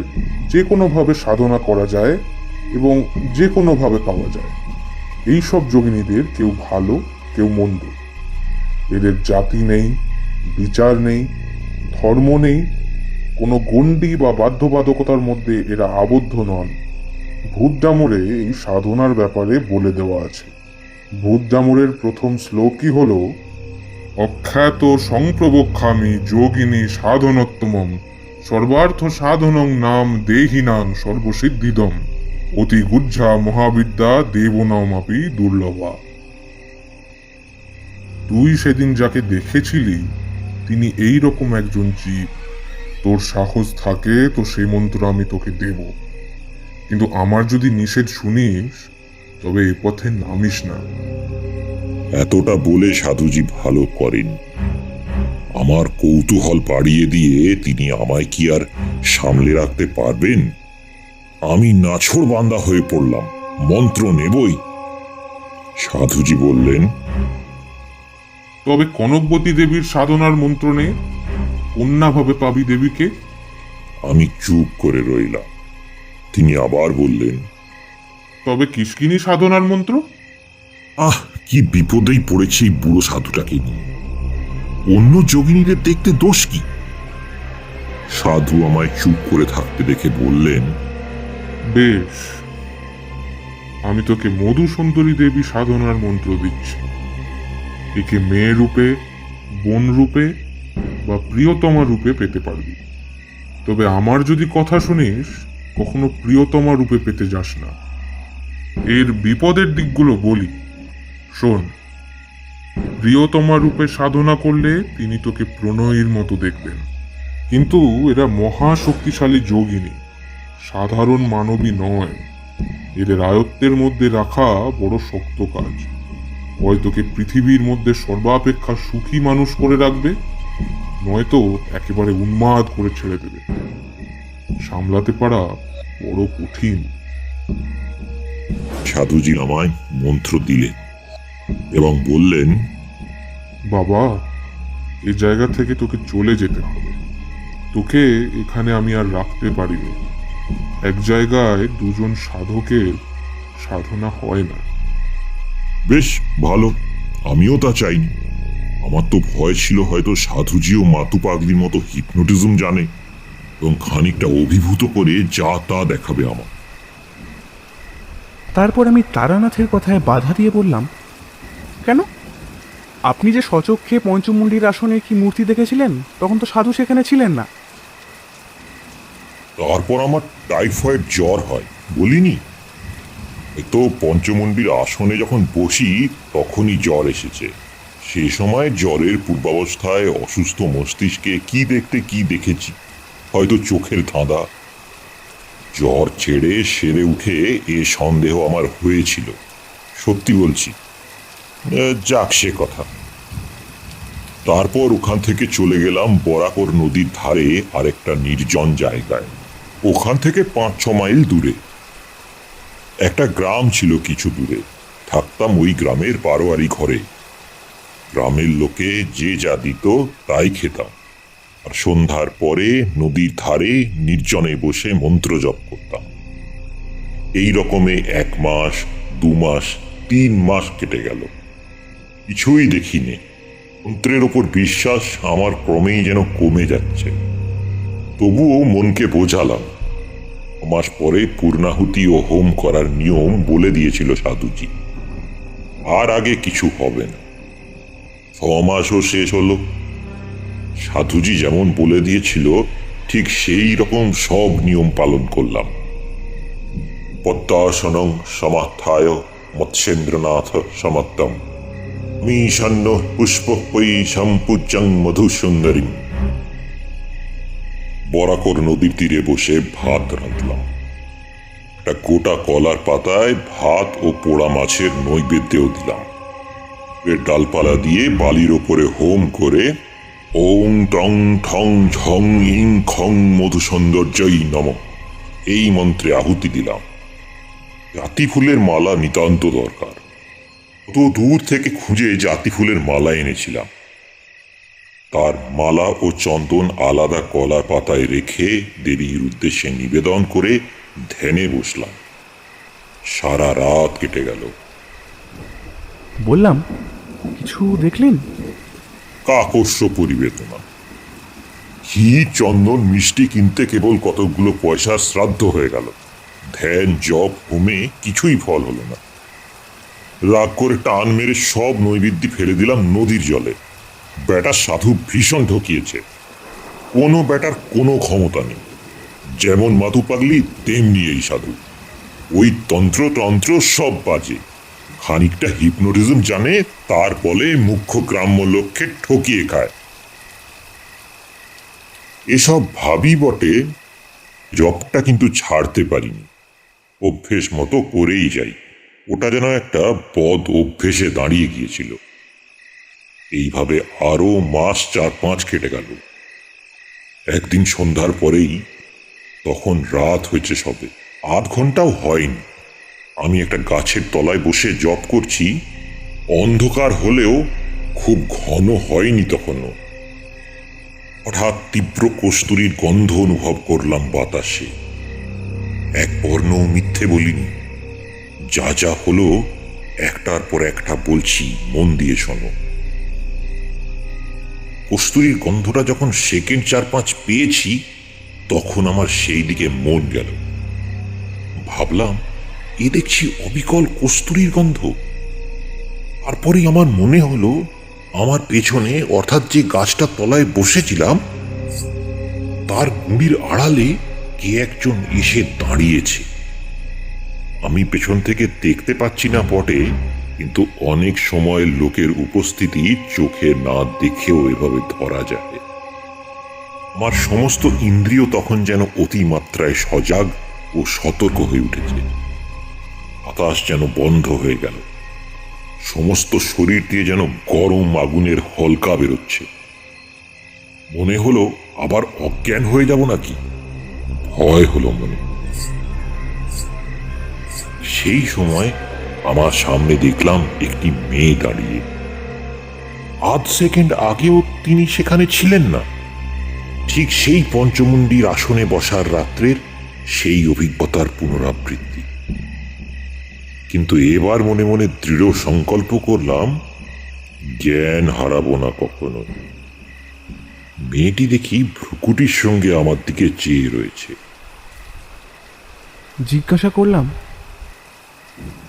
যে কোনোভাবে সাধনা করা যায় এবং যে কোনোভাবে পাওয়া যায়। এই সব যোগিনীদের কেউ ভালো, কেউ মন্দ। এদের জাতি নেই, বিচার নেই, ধর্ম নেই, কোনো গণ্ডি বা বাধ্যবাধকতার মধ্যে এরা আবদ্ধ নন। ভূত ডামরে এই সাধনার ব্যাপারে বলে দেওয়া আছে। ভূত ডামরের প্রথম শ্লোকই হল, অখ্যাত সংপ্রবক্ষামি যোগিনী সাধনোত্তমম সর্বার্থ সাধনং নাম দেহিনাং সর্বসিদ্ধিদম অতি গুজ্জা মহাবিদ্যা দেবনামাপি দুর্লভা। তুই সেদিন যাকে দেখেছিলি তিনি এই রকম একজন জীব। তোর সাহস থাকে তো সেই মন্ত্র আমি তোকে দেব, কিন্তু আমার যদি নিষেধ শুনিস তবে এ পথে নামিস না। এতটা বলে সাধুজি ভালো করেন। আমার কৌতূহল বাড়িয়ে দিয়ে তিনি আমায় কি আর সামলে রাখতে পারবেন? আমি নাছোড় বান্দা হয়ে পড়লাম, মন্ত্র নেবই। সাধুজি বললেন, তবে কনকবতী দেবীর সাধনার মন্ত্র নে, কন্যাভাবে পাবি দেবীকে। আমি চুপ করে রইলাম। তিনি আবার বললেন, তবে কিষ্কিনী সাধনার মন্ত্র? আহ, কি বিপদেই পড়েছে এই বুড়ো সাধুটাকে নিয়ে। অন্য যোগিনীদের দেখতে দোষ কি? সাধু আমায় চুপ করে থাকতে দেখে বললেন, বেশ, আমি তোকে মধু সুন্দরী দেবী সাধনার মন্ত্র দিচ্ছি। একে মেয়ে রূপে, বোন রূপে বা প্রিয়তমা রূপে পেতে পারবি। তবে আমার যদি কথা শুনিস, কখনো প্রিয়তমা রূপে পেতে যাস না। এর বিপদের দিকগুলো বলি, শোন। প্রিয়তমা রূপে সাধনা করলে তিনি তোকে প্রণয়ীর মতো দেখবেন, কিন্তু এরা মহা শক্তিশালী যোগিনী, সাধারণ মানবী নয়। এদের আয়ত্তের মধ্যে রাখা বড় শক্ত কাজ। হয় তোকে পৃথিবীর মধ্যে সর্বাপেক্ষা সুখী মানুষ করে রাখবে, নয়তো একেবারে উন্মাদ করে ছেড়ে দেবে। সামলাতে পারা বড় কঠিন। সাধুজি আমায় মন্ত্র দিলেন এবং বললেন, বাবা, এ জায়গা থেকে তোকে চলে যেতে হবে। তোকে এখানে আমি আর রাখতে পারিনি। এক জায়গায় দুজন সাধকের সাধনা হয় না। বেশ ভালো, আমিও তা চাইনি। আমার তো ভয় ছিল হয়তো সাধুজিও মাতু পাগলির মতো হিপনোটিজম জানে এবং খানিকটা অভিভূত করে যা তা দেখাবে আমার। তারপর আমি তারানাথের কথায় বাধা দিয়ে বললাম, কেন? আপনি যে সচক্ষে পঞ্চমুণ্ডির আসনে কি মূর্তি দেখেছিলেন, তখন তো সাধু সেখানে ছিলেন না। তারপর আমার টাইফয়েড জ্বর হয়, বলিনি? তো পঞ্চমন্ডির আসনে যখন বসি তখনই জ্বর এসেছে। সে সময় জ্বরের পূর্বাবস্থায় অসুস্থ মস্তিষ্কে কি দেখতে কি দেখেছি, হয়তো চোখের ধাঁধা। জ্বর ছেড়ে সেরে উঠে এ সন্দেহ আমার হয়েছিল, সত্যি বলছি। যাক সে কথা। তারপর ওখান থেকে চলে গেলাম বরাকর নদীর ধারে আরেকটা নির্জন জায়গায়। ওখান থেকে 5-6 মাইল দূরে একটা গ্রাম ছিল। কিছু দূরে থাকতাম ওই গ্রামের বারোয়ারি ঘরে। গ্রামের লোকে যে যা দিত তাই খেতাম, আর সন্ধ্যার পরে নদীর ধারে নির্জনে বসে মন্ত্র জপ করতাম। এই রকমে 1 মাস, 2 মাস, 3 মাস কেটে গেল, কিছুই দেখিনি। মন্ত্রের ওপর বিশ্বাস আমার ক্রমেই যেন কমে যাচ্ছে। তবুও মনকে বোঝালাম। মাস পরে পূর্ণাহুতি ও হোম করার নিয়ম বলে দিয়েছিল সাধুজি। আর আগে কিছু হবে না। 6 মাসও শেষ হলো। সাধুজি যেমন বলে দিয়েছিল ঠিক সেই রকম সব নিয়ম পালন করলাম। পদ্মাসনং সমাত্থায় মৎস্যেন্দ্রনাথ সমাত্তম মীশান্য পুষ্পৈ সম্পূজ্যং মধুসুন্দরী। বরাকর নদীর তীরে বসে ভাত রাঁধলাম। একটা গোটা কলার পাতায় ভাত ও পোড়া মাছের নৈবেদ্যও দিলাম। এর ডালপালা দিয়ে বালির ওপরে হোম করে ওং টং ঠং ঝং ইং খং মধুসৌন্দর্যই নম এই মন্ত্রে আহুতি দিলাম। জাতি ফুলের মালা নিতান্ত দরকার। তো দূর থেকে খুঁজে জাতি ফুলের মালা এনেছিলাম। তার মালা ও চন্দন আলাদা কলার পাতায় রেখে দেবীর উদ্দেশ্যে নিবেদন করে ধ্যানে বসলাম। সারা রাত কেটে গেল। বললাম, কিছু দেখলেন? কাকস্য পরিবেদনা। ঘি চন্দন মিষ্টি কিনতে কেবল কতগুলো পয়সার শ্রাদ্ধ হয়ে গেল। ধ্যান জপ হোমে কিছুই ফল হলো না। রাগ করে টান মেরে সব নৈবেদ্য ফেলে দিলাম নদীর জলে। বেটা সাধু ভীষণ ঠকিয়েছে। কোনো বেটার কোনো ক্ষমতা নেই। যেমন মাতু পাগলি তেমনি এই সাধু। ওই তন্ত্র সব বাজে। খানিকটা হিপনোটিজম জানে, তার বলে মুখ্য গ্রাম্য লোককে ঠকিয়ে খায়। এসব ভাবি বটে, জবটা কিন্তু ছাড়তে পারিনি। অভ্যেস মতো করেই যাই। ওটা যেন একটা বদ অভ্যেসে দাঁড়িয়ে গিয়েছিল। এইভাবে আরো মাস 4-5 কেটে গেল। একদিন সন্ধ্যার পরেই, তখন রাত হয়েছে সবে, 8 ঘন্টাও হয়নি, আমি একটা গাছের তলায় বসে জপ করছি। অন্ধকার হলেও খুব ঘন হয়নি তখনও। হঠাৎ তীব্র কস্তুরীর গন্ধ অনুভব করলাম বাতাসে। এক বর্ণও মিথ্যে বলিনি। যা যা হলো একটার পর একটা বলছি, মন দিয়ে শোনো। কস্তুরীর গন্ধটা যখন সেকেন্ড 4-5 পেয়েছি, তখন আমার সেই দিকে মন গেল। ভাবলাম, এ দেখছি অবিকল কস্তুরীর গন্ধ। তারপরেই আমার মনে হলো, আমার পেছনে, অর্থাৎ যে গাছটার তলায় বসেছিলাম, তার গুঁড়ির আড়ালে কে একজন এসে দাঁড়িয়েছে। আমি পেছন থেকে দেখতে পাচ্ছি না বটে, কিন্তু অনেক সময় লোকের উপস্থিতি চোখে না দেখেও এভাবে ধরা যায়। আমার সমস্ত ইন্দ্রিয় তখন যেন অতিমাত্রায় সজাগ ও সতর্ক হয়ে উঠেছে। বাতাস যেন বন্ধ হয়ে গেল। সমস্ত শরীর দিয়ে যেন গরম আগুনের হলকা বেরোচ্ছে। মনে হলো আবার অজ্ঞান হয়ে যাব নাকি। ভয় হলো মনে। সেই সময় আমার সামনে দেখলাম একটি মেয়ে দাঁড়িয়ে। আধ সেকেন্ড আগেও তিনি সেখানে ছিলেন না। ঠিক সেই পঞ্চমুণ্ডির আসনে বসার রাত্রের সেই অভিজ্ঞতার পুনরাবৃত্তি। কিন্তু এবার মনে মনে দৃঢ় সংকল্প করলাম, জ্ঞান হারাবো না কখনো। মেয়েটি দেখি ভ্রুকুটির সঙ্গে আমার দিকে চেয়ে রয়েছে। জিজ্ঞাসা করলাম,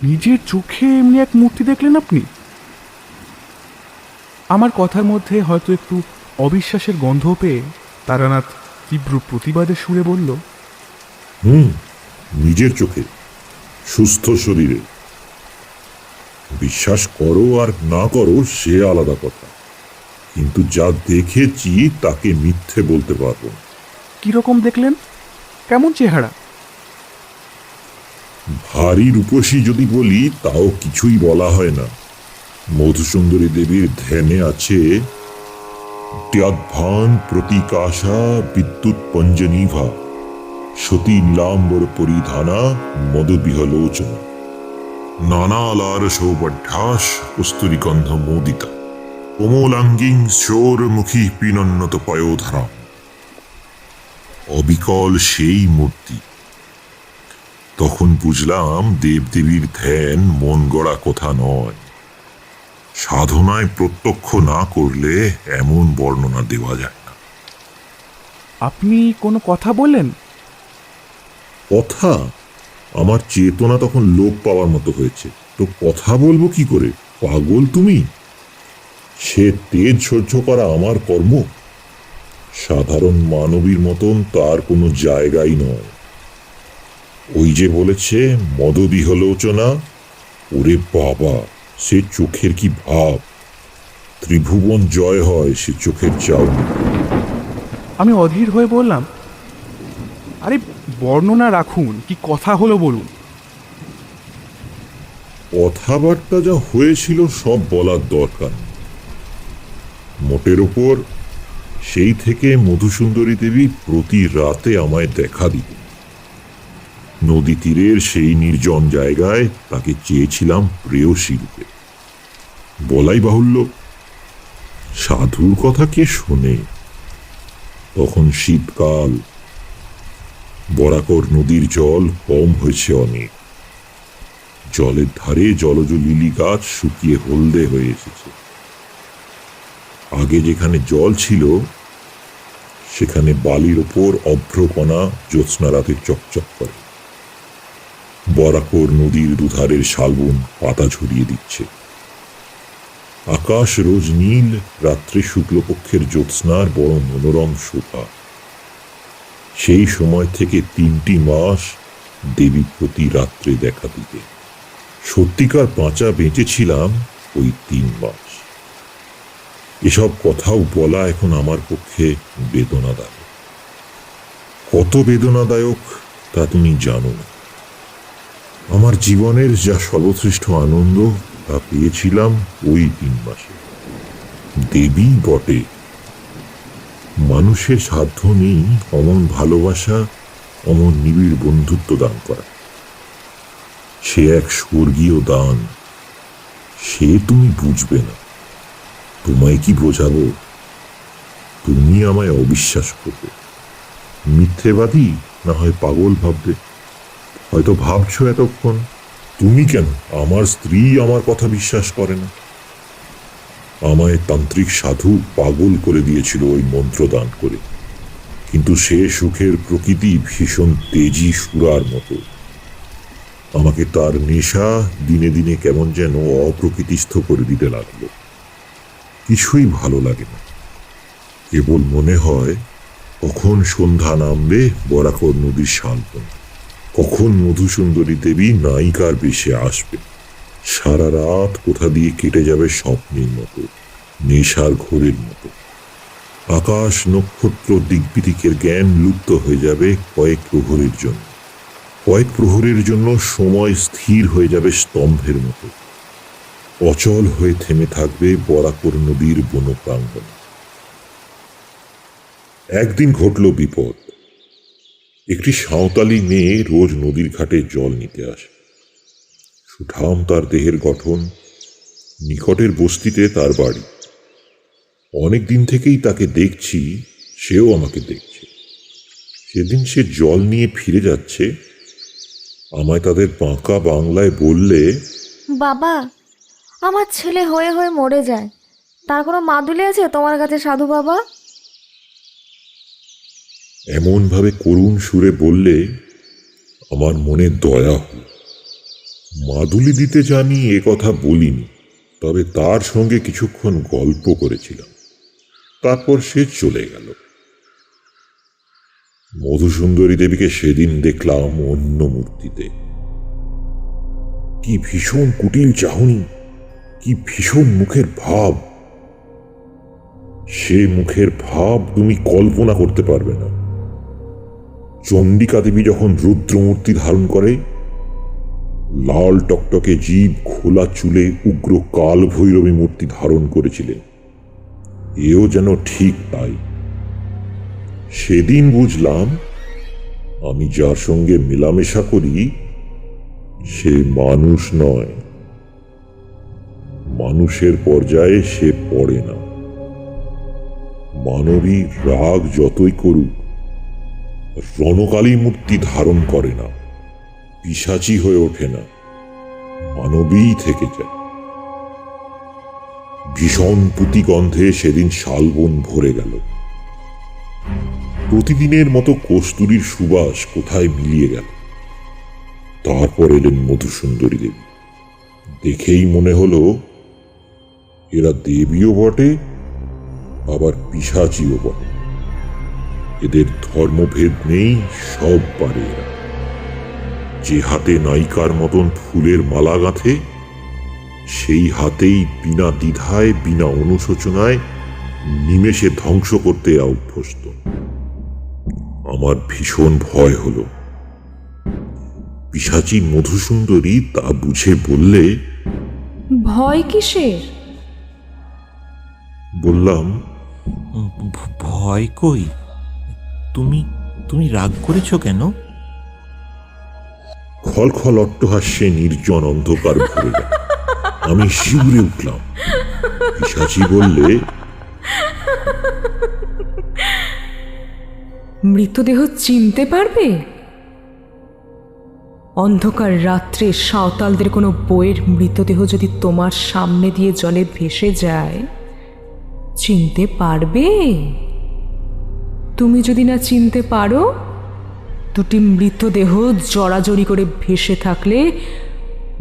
নিজের চোখে এমনি এক মূর্তি দেখলেন আপনি? আমার কথার মধ্যে হয়তো একটু অবিশ্বাসের গন্ধ পেয়ে তারানাথ তীব্র প্রতিবাদের সুরে বলল, নিজের চোখে, সুস্থ শরীরে। বিশ্বাস করো আর না করো সে আলাদা কথা, কিন্তু যা দেখেছি তাকে মিথ্যে বলতে পারবো না। কিরকম দেখলেন? কেমন চেহারা? ভারী রূপসী যদি বলি তাও কিছুই বলা হয় না। মধুসুন্দরী দেবীর ধ্যানে আছে ত্যাদ্ভান প্রতিকাশা বিদ্যুৎ পঞ্জনীভা সতী নীলাম্বর পরিধানা মদবিহলোচনা নানালার সৌবঢ্যাস কস্তুরী গন্ধ মোদিতা কোমলাঙ্গিং শোরমুখী পিনন্নত পয়োধরা। অবিকল সেই মূর্তি। তখন বুঝলাম দেবদেবীর ধ্যান মন গড়া কথা নয়। সাধনায় প্রত্যক্ষ না করলে এমন বর্ণনা দেওয়া যায় না। আপনি কোনো কথা বললেন? কথা? আমার চেতনা তখন লোপ পাওয়ার মতো হয়েছে। তো কথা বলবো কি করে? পাগল তুমি? সে তেজ সহ্য করা আমার কর্ম। সাধারণ মানবীর মতন তার কোনো জায়গাই নয়। ওই যে বলেছে মদবিহলোচনা, ওরে বাবা, সে চোখের কি ভাব! ত্রিভুবন জয় হয় সে চোখের চাউনি। আমি অধীর হয়ে বললাম, আরে বর্ণনা রাখুন, কি কথা হলো বলুন। কথাবার্তা যা হয়েছিল সব বলার দরকার নেই। মোটের ওপর সেই থেকে মধুসুন্দরী দেবী প্রতি রাতে আমায় দেখা দিতেন। নদী তীরের সেই নির্জন জায়গায় তাকে চেয়েছিলাম প্রেয়সী রূপে। বলাই বাহুল্য, সাধুর কথা কে শোনে? তখন শীতকাল, বরাকর নদীর জল কম হয়েছে অনেক। জলের ধারে জলজ লিলি গাছ শুকিয়ে হলদে হয়ে এসেছে। আগে যেখানে জল ছিল সেখানে বালির ওপর অভ্রকণা জ্যোৎস্না রাতে চকচক করে। বরাকর নদীর দুধারের শালবন পাতা ঝরিয়ে দিচ্ছে। আকাশ রোজ নীল, রাত্রে শুক্লপক্ষের জ্যোৎস্নার বড় মনোরম শোভা। সেই সময় থেকে 3টি মাস দেবী প্রতি রাত্রে দেখা দিতে। সত্যিকার বাঁচা বেঁচেছিলাম ওই 3 মাস। এসব কথাও বলা এখন আমার পক্ষে বেদনাদায়ক। কত বেদনাদায়ক তা তুমি জানো না। আমার জীবনের যা সর্বশ্রেষ্ঠ আনন্দ তা পেয়েছিলাম ওই 3 মাসে। দেবী বটে, মানুষের সাধ্য নেই অমন ভালোবাসা, অমন নিবিড় বন্ধুত্ব দান করা। সে এক স্বর্গীয় দান, সে তুমি বুঝবে না। তোমায় কি বোঝাবো? তুমি আমায় অবিশ্বাস করবে, মিথ্যেবাদী না হয় পাগল ভাববে। হয়তো ভাবছো এতক্ষণ, তুমি কেন, আমার স্ত্রী আমার কথা বিশ্বাস করে না। আমায় তান্ত্রিক সাধু পাগল করে দিয়েছিল ওই মন্ত্র দান করে। কিন্তু সে সুখের প্রকৃতি ভীষণ তেজি সুরার মতো। আমাকে তার নেশা দিনে দিনে কেমন যেন অপ্রকৃতিস্থ করে দিতে লাগলো। কিছুই ভালো লাগে না। কেবল মনে হয় কখন সন্ধ্যা নামবে বরাকর নদীর শালবন, কখন মধুসুন্দরী দেবী নায়িকার বেশে আসবে। সারা রাত কোথা দিয়ে কেটে যাবে স্বপ্নের মতো, নেশার ঘোরের মতো। আকাশ নক্ষত্র দিকবিদিকের জ্ঞান লুপ্ত হয়ে যাবে কয়েক প্রহরের জন্য। কয়েক প্রহরের জন্য সময় স্থির হয়ে যাবে স্তম্ভের মতো। অচল হয়ে থেমে থাকবে বরাকর নদীর বনপ্রাঙ্গণ। একদিন ঘটল বিপদ। একটি সাঁওতালি মেয়ে রোজ নদীর ঘাটে জল নিতে আসে। সুঠাম তার দেহের গঠন, নিকটের বস্তিতে তার বাড়ি। অনেক দিন থেকেই তাকে দেখছি, সেও আমাকে দেখছে। সেদিন সে জল নিয়ে ফিরে যাচ্ছে, আমায় তাদের বাঁকা বাংলায় বললে, বাবা, আমার ছেলে হয়ে হয়ে মরে যায়, তার কোনো মাদুলি আছে তোমার কাছে সাধু বাবা? এমন ভাবে করুণ সুরে বললে আমার মনে দয়া হল। মাদুলি দিতে জানি এ কথা বলিনি, তবে তার সঙ্গে কিছুক্ষণ গল্প করেছিলাম। তারপর সে চলে গেল। মধুসুন্দরী দেবীকে সেদিন দেখলাম অন্য মূর্তিতে। কি ভীষণ কুটিল চাহনি, কি ভীষণ মুখের ভাব। সে মুখের ভাব তুমি কল্পনা করতে পারবে না। চণ্ডিকা দেবী যখন রুদ্রমূর্তি ধারণ করে, লাল টকটকে জীব, খোলা চুলে উগ্র কাল ভৈরবী মূর্তি ধারণ করেছিলেন, এও যেন ঠিক তাই। সেদিন বুঝলাম আমি যার সঙ্গে মেলামেশা করি সে মানুষ নয়, মানুষের পর্যায়ে সে পড়ে না। মানবী রাগ যতই করুক, রণকালী মূর্তি ধারণ করে না, পিশাচী হয়ে ওঠে না, মানবীই থেকে যায়। ভীষণ পুতিগন্ধে সেদিন শালবন ভরে গেল। প্রতিদিনের মতো কস্তুরীর সুবাস কোথায় মিলিয়ে গেল। তারপর এলেন মধুসুন্দরী দেবী। দেখেই মনে হলো এরা দেবীও বটে, আবার পিশাচিও বটে। এদের ধর্মভেদ নেই, সব পারে এরা। যে হাতে নায়িকার মতন ফুলের মালা গাঁথে, সেই হাতেই বিনা দ্বিধায়, বিনা অনুশোচনায় নিমেষে ধ্বংস করতে অভ্যস্ত। আমার ভীষণ ভয় হলো। পিশাচী মধুসুন্দরী তা বুঝে বললে, ভয় কিসের? বললাম, ভয় কই? তুমি তুমি রাগ করেছো কেন? খলখল অট্টহাস্যে নির্জন অন্ধকার ভরে গেল। আমি শিউরে উঠলাম। পিশাচি বললে, মৃতদেহ চিনতে পারবে? অন্ধকার রাত্রে সাঁওতালদের কোনো বইয়ের মৃতদেহ যদি তোমার সামনে দিয়ে জলে ভেসে যায়, চিনতে পারবে? তুমি যদি না চিনতে পারো, দুটি মৃতদেহ জড়াজড়ি করে ভেসে থাকলে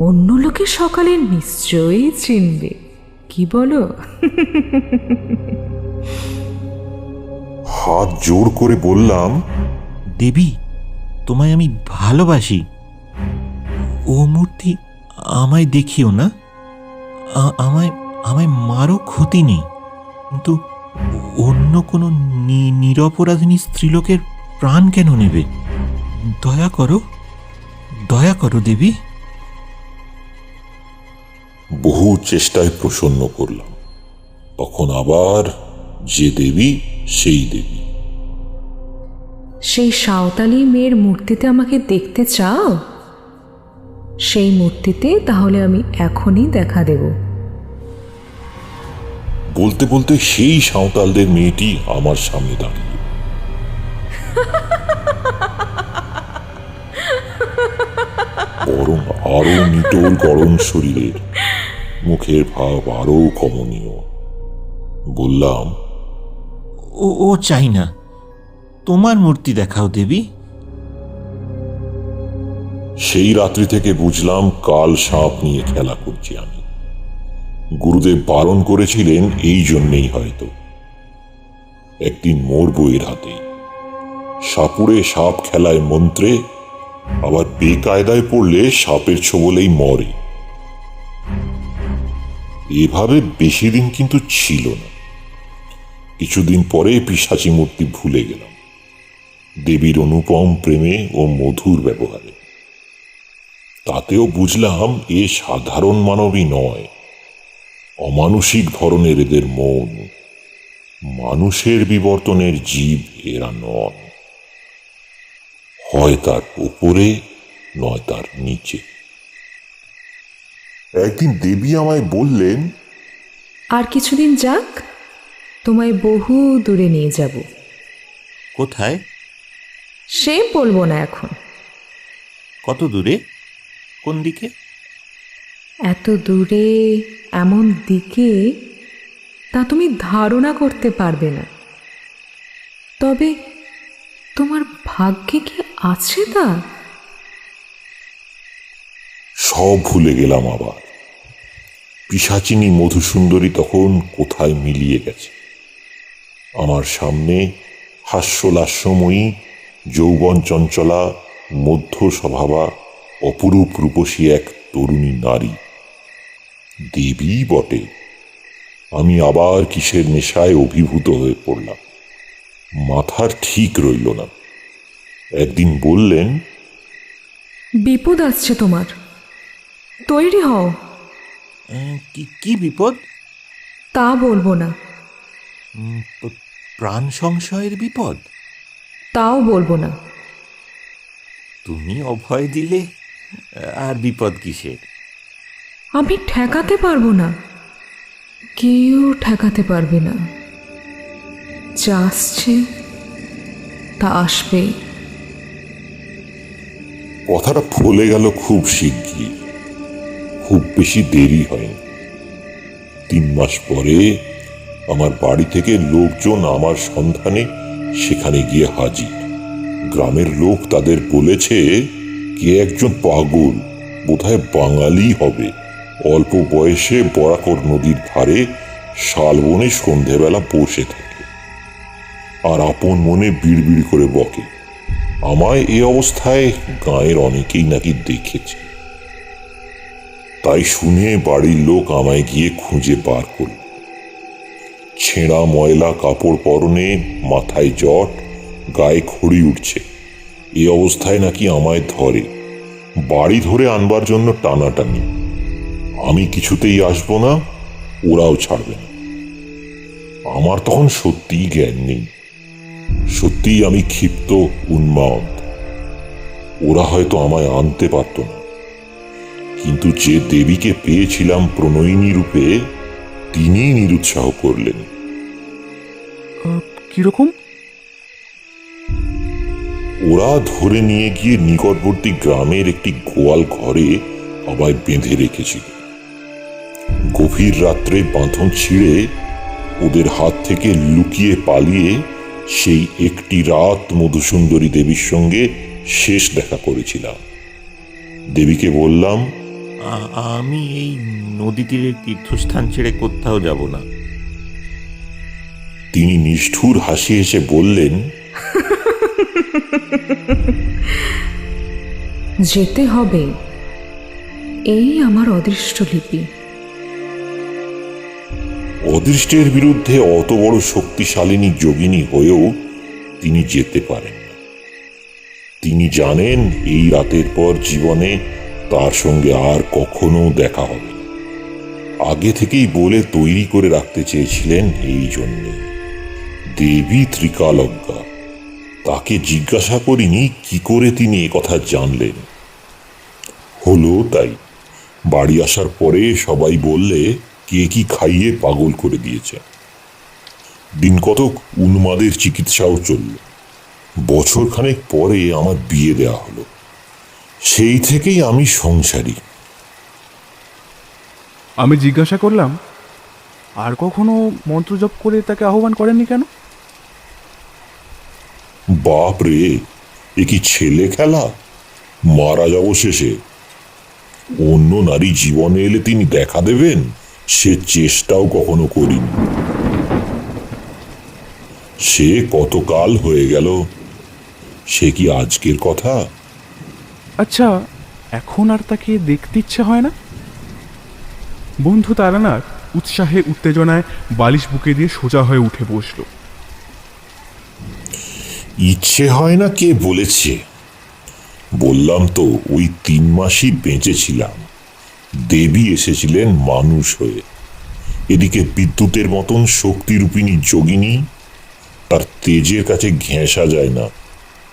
অন্য লোকে সকালে নিশ্চয়ই চিনবে। কি বলো? হাত জোর করে বললাম, দেবী, তোমায় আমি ভালোবাসি। ও মূর্তি, আমায় দেখিও না। আমায় আমায় মারও, ক্ষতি নেই, কিন্তু অন্য কোনো নিরপরাধিনী স্ত্রীলোকের প্রাণ কেন নেবে? দয়া করো, দয়া করো দেবী। বহু চেষ্টায় প্রসন্ন করলাম। তখন আবার যে দেবী সেই দেবী। সেই সাঁওতালি মেয়ের মূর্তিতে আমাকে দেখতে চাও? সেই মূর্তিতে তাহলে আমি এখনই দেখা দেব। বলতে বলতে সেই সাঁওতালদের মেয়েটি আমার সামনে দাঁড়িয়ে। বরং আরো নিটোল গরম শরীরের, মুখের ভাব আরো কমনীয়। বললাম, ও চাই না, তোমার মূর্তি দেখাও দেবী। সেই রাত্রি থেকে বুঝলাম কাল সাপ নিয়ে খেলা করছি আমি। গুরুদেব বারণ করেছিলেন এই জন্যেই হয়তো। একদিন মরবো এর হাতে। সাপুড়ে সাপ খেলায় মন্ত্রে, আবার বেকায়দায় পড়লে সাপের ছোবলেই মরে। এভাবে বেশি দিন কিন্তু ছিল না। কিছুদিন পরে পিশাচি মূর্তি ভুলে গেলাম, দেবীর অনুপম প্রেমে ও মধুর ব্যবহারে। তাতেও বুঝলাম এ সাধারণ মানবই নয়, অমানুষিক ধরনের এদের মন। মানুষের বিবর্তনের জীব এরা নন, হয় তার উপরে নয় তার নিচে। একদিন দেবী আমায় বললেন, আর কিছুদিন যাক, তোমায় বহু দূরে নিয়ে যাব। কোথায়? সে বলবো না এখন। কত দূরে? কোন দিকে? এত দূরে, এমন দিকে তা তুমি ধারণা করতে পারবে না। তবে তোমার ভাগ্যে কি আছে তা? সব ভুলে গেলাম আবার। পিশাচিনী মধুসুন্দরী তখন কোথায় মিলিয়ে গেছে। আমার সামনে হাস্যলাস্যময়ী, যৌবন চঞ্চলা, মধ্য স্বভাবা, অপরূপ রূপসী এক তরুণী নারী। দেবী বটে। আমি আবার কিসের নেশায় অভিভূত হয়ে পড়লাম, মাথার ঠিক রইল না। একদিন বললেন, বিপদ আসছে তোমার, তৈরি হও। কি বিপদ? তা বলবো না। প্রাণ সংশয়ের বিপদ? তাও বলবো না। তুমি অভয় দিলে আর বিপদ কিসের? আমি ঠেকাতে পারবো না, কেউ ঠেকাতে পারবে না। যা আসছে তা আসবে। কথাটা ফলে গেল খুব শিগগির, খুব বেশি দেরি হয়নি। 3 মাস পরে আমার বাড়ি থেকে লোকজন আমার সন্ধানে সেখানে গিয়ে হাজির। গ্রামের লোক তাদের বলেছে, কে একজন পাগল, বোধহয় বাঙালি হবে, অল্প বয়সে বরাকর নদীর ধারে শালবনে সন্ধেবেলা বসে থাকে আর আপন মনে বিড়বিড় করে বকে। আমায় এ অবস্থায় গাঁয়ের অনেকেই নাকি দেখেছে। তাই শুনে বাড়ির লোক আমায় গিয়ে খুঁজে বার করল। ছেঁড়া ময়লা কাপড় পরনে, মাথায় জট, গায়ে খড়ি উঠছে। এই অবস্থায় নাকি আমায় ধরে, বাড়ি ধরে আনবার জন্য টানাটানি। আমি কিছুতেই আসবো না, ওরাও ছাড়বে না। আমার তখন সত্যিই জ্ঞান নেই, সত্যিই আমি ক্ষিপ্ত, উন্মাদ। ওরা হয়তো আমায় আনতে পারত না, কিন্তু যে দেবীকে পেয়েছিলাম প্রণয়িনী রূপে, তিনি নিরুৎসাহ করলেন। কিরকম? ওরা ধরে নিয়ে গিয়ে নিকটবর্তী গ্রামের একটি গোয়াল ঘরে আমায় বেঁধে রেখেছিল। গভীর রাত্রে বাঁধন ছিঁড়ে ওদের হাত থেকে লুকিয়ে পালিয়ে সেই একটি রাত মধুসুন্দরী দেবীর সঙ্গে শেষ দেখা করেছিলাম। দেবীকে বললাম, আমি এই নদী তীরের তীর্থস্থান ছেড়ে কোথাও যাব না। তিনি নিষ্ঠুর হাসি হেসে বললেন, যেতে হবে, এই আমার অদৃষ্ট লিপি। অদৃষ্টের বিরুদ্ধে অত বড় শক্তিশালিনী যোগিনী হয়েও তিনি যেতে পারেন না। তিনি জানেন এই রাতের পর জীবনে তার সঙ্গে আর কখনো দেখা হবে না। আগে থেকেই বলে তৈরি করে রাখতে চেয়েছিলেন এই জন্যে। দেবী ত্রিকালজ্ঞা। তাকে জিজ্ঞাসা করিনি কি করে তিনি কথা জানলেন। হলো তাই। বাড়ি আসার পরে সবাই বললে কে কি খাইয়ে পাগল করে দিয়েছে। দিন কতক উন্মাদের চিকিৎসাও চলল। বছরখানেক পরে আমার বিয়ে দেয়া হলো। সেই থেকেই আমি সংসারী। আমি জিজ্ঞাসা করলাম, আর কখনো মন্ত্রজপ করে তাকে আহ্বান করেননি কেন? বাপ রে, এ কি ছেলে খেলা? মারা যাব শেষে। অন্য নারী জীবনে এলে তিনি দেখা দেবেন, সে চেষ্টাও কখনো করিনি। সে কতকাল হয়ে গেল, সে কি আজকের কথা? আচ্ছা, এখন আর তাকে দেখতে ইচ্ছে হয় না? বন্ধু তারানাথ উৎসাহে উত্তেজনায় বালিশ বুকে দিয়ে সোজা হয়ে উঠে বসল। ইচ্ছে হয় না কে বলেছে? বললাম তো, ওই 3 মাসই বেঁচেছিলাম। দেবী এসেছিলেন মানুষ হয়ে। এদিকে বিদ্যুতের মতন শক্তিরূপিণী যোগিনী, তার তেজের কাছে ঘেঁষা যায় না।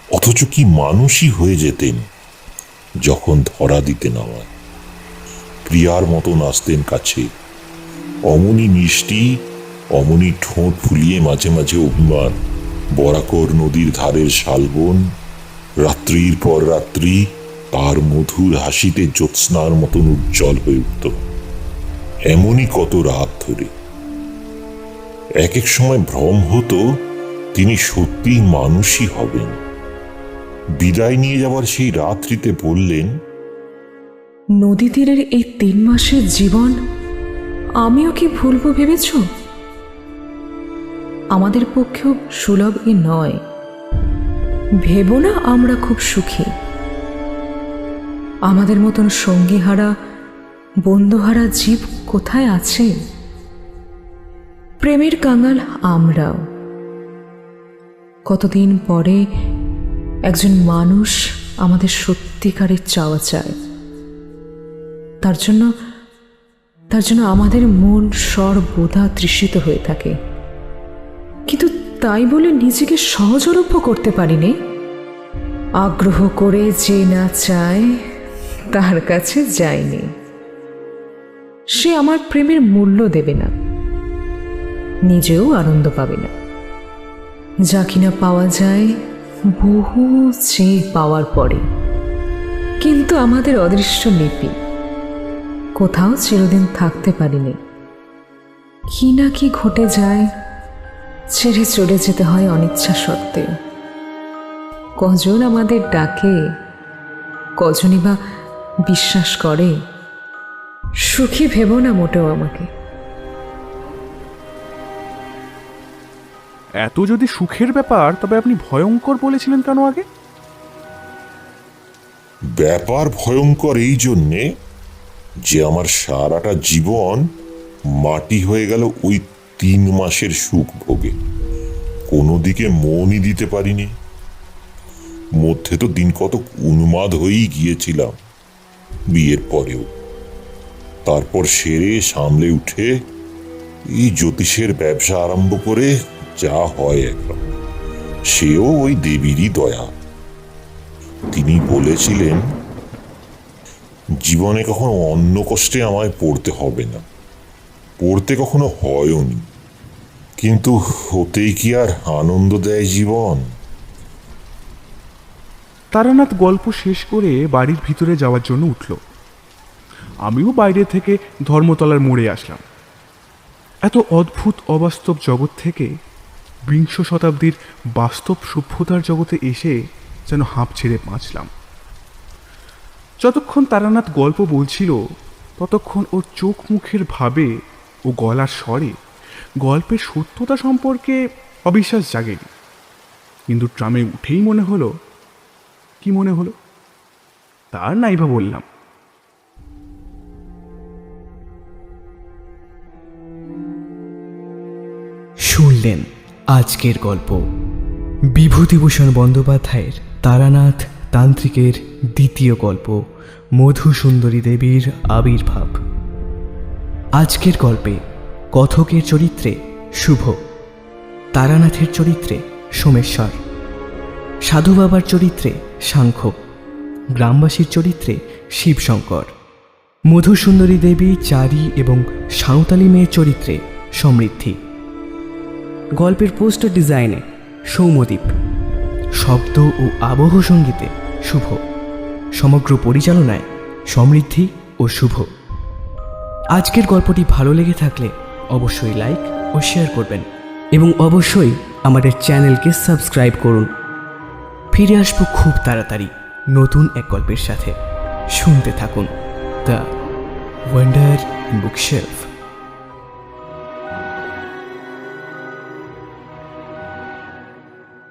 অথচ কি মানুষই হয়ে যেতেন যখন ধরা দিতে নামায়। প্রিয়ার মতন আসতেন কাছে, অমনি মিষ্টি, অমনি ঠোঁট ফুলিয়ে মাঝে মাঝে অভিমান। বরাকর নদীর ধারের শালবন, রাত্রির পর রাত্রি তার মধুর হাসিতে জ্যোৎস্নার মতন উজ্জ্বল হয়ে উঠত। এমনই কত রাত ধরে। এক এক সময় ভ্রম হতো তিনি সত্যি মানুষই হবেন। বিদায় নিয়ে যাওয়ার সেই রাত্রিতে বললেন, নদী তীরের এই 3 মাসের জীবন আমিও কি ভুলবো ভেবেছ? আমাদের পক্ষেও সুলভ এ নয়। ভেবো না আমরা খুব সুখী। আমাদের মতন সঙ্গীহারা, বন্ধুহারা জীব কোথায় আছে? প্রেমের কাঙাল আমরাও। কতদিন পরে একজন মানুষ আমাদের সত্যিকারের চাওয়া চায়। তার জন্য আমাদের মন সর্বদা তৃষিত হয়ে থাকে। কিন্তু তাই বলে নিজেকে সহজলভ্য করতে পারিনি। আগ্রহ করে যে না চায় তার কাছে যায়নি। সে আমার প্রেমের মূল্য দেবে না, নিজেও আনন্দ পাবে না। যা কিনা পাওয়া যায় বহু চেয়ে পাওয়ার পরে। কিন্তু আমাদের অদৃষ্ট লিপি কোথাও চিরদিন থাকতে পারিনি। কি না কি ঘটে যায়, ছেড়ে চলে যেতে হয় অনিচ্ছা সত্ত্বেও। কজন আমাদের ডাকে, কজনই বা বিশ্বাস করে। সুখী ভেবো না মোটেও আমাকে। এত যদি সুখের ব্যাপার, তবে আপনি ভয়ঙ্কর বলেছিলেন কেন আগে? ব্যাপার ভয়ঙ্কর এই জন্যে যে আমার সারাটা জীবন মাটি হয়ে গেল ওই 3 মাসের সুখ ভোগে। কোনো দিকে মনই দিতে পারিনি। মধ্যে তো দিন কত উন্মাদ হয়েই গিয়েছিলাম বিয়ের পরেও। তারপর সেরে সামলে উঠে এই জ্যোতিষের ব্যবসা আরম্ভ করে যা হয় একরকম। সেও ওই দেবীরই দয়া। তিনি বলেছিলেন, জীবনে কখনো অন্য কষ্টে আমায় পড়তে হবে না, পড়তে কখনো হয়ওনি, কিন্তু হতেই কি আর আনন্দ দেয় জীবন? তারানাথ গল্প শেষ করে বাড়ির ভিতরে যাওয়ার জন্য উঠল। আমিও বাইরে থেকে ধর্মতলার মোড়ে আসলাম। এত অদ্ভুত অবাস্তব জগৎ থেকে বিংশ শতাব্দীর বাস্তব সভ্যতার জগতে এসে যেন হাঁপ ছেড়ে বাঁচলাম। যতক্ষণ তারানাথ গল্প বলছিল ততক্ষণ ওর চোখ মুখের ভাবে ও গলার স্বরে গল্পের সত্যতা সম্পর্কে অবিশ্বাস জাগেনি, কিন্তু ট্রামে উঠেই মনে হলো, কি মনে হলো তার নাইবা বললাম। শুনলেন আজকের গল্প বিভূতিভূষণ বন্দ্যোপাধ্যায়ের তারানাথ তান্ত্রিকের দ্বিতীয় গল্প মধুসুন্দরী দেবীর আবির্ভাব। আজকের গল্পে কথকের চরিত্রে শুভ, তারানাথের চরিত্রে সোমেশ্বর, সাধু বাবার চরিত্রে সাংখ্য, গ্রামবাসীর চরিত্রে শিবশঙ্কর, মধুসুন্দরী দেবী চারি এবং সাঁওতালি মেয়ের চরিত্রে সমৃদ্ধি, গল্পের পোস্টার ডিজাইনে সৌম্যদীপ, শব্দ ও আবহ সঙ্গীতে শুভ, সমগ্র পরিচালনায় সমৃদ্ধি ও শুভ। আজকের গল্পটি ভালো লেগে থাকলে অবশ্যই লাইক ও শেয়ার করবেন এবং অবশ্যই আমাদের চ্যানেলকে সাবস্ক্রাইব করুন। ফিরে আসবো খুব তাড়াতাড়ি নতুন এক গল্পের সাথে। শুনতে থাকুন দ্য ওয়ান্ডার বুকশেলফ।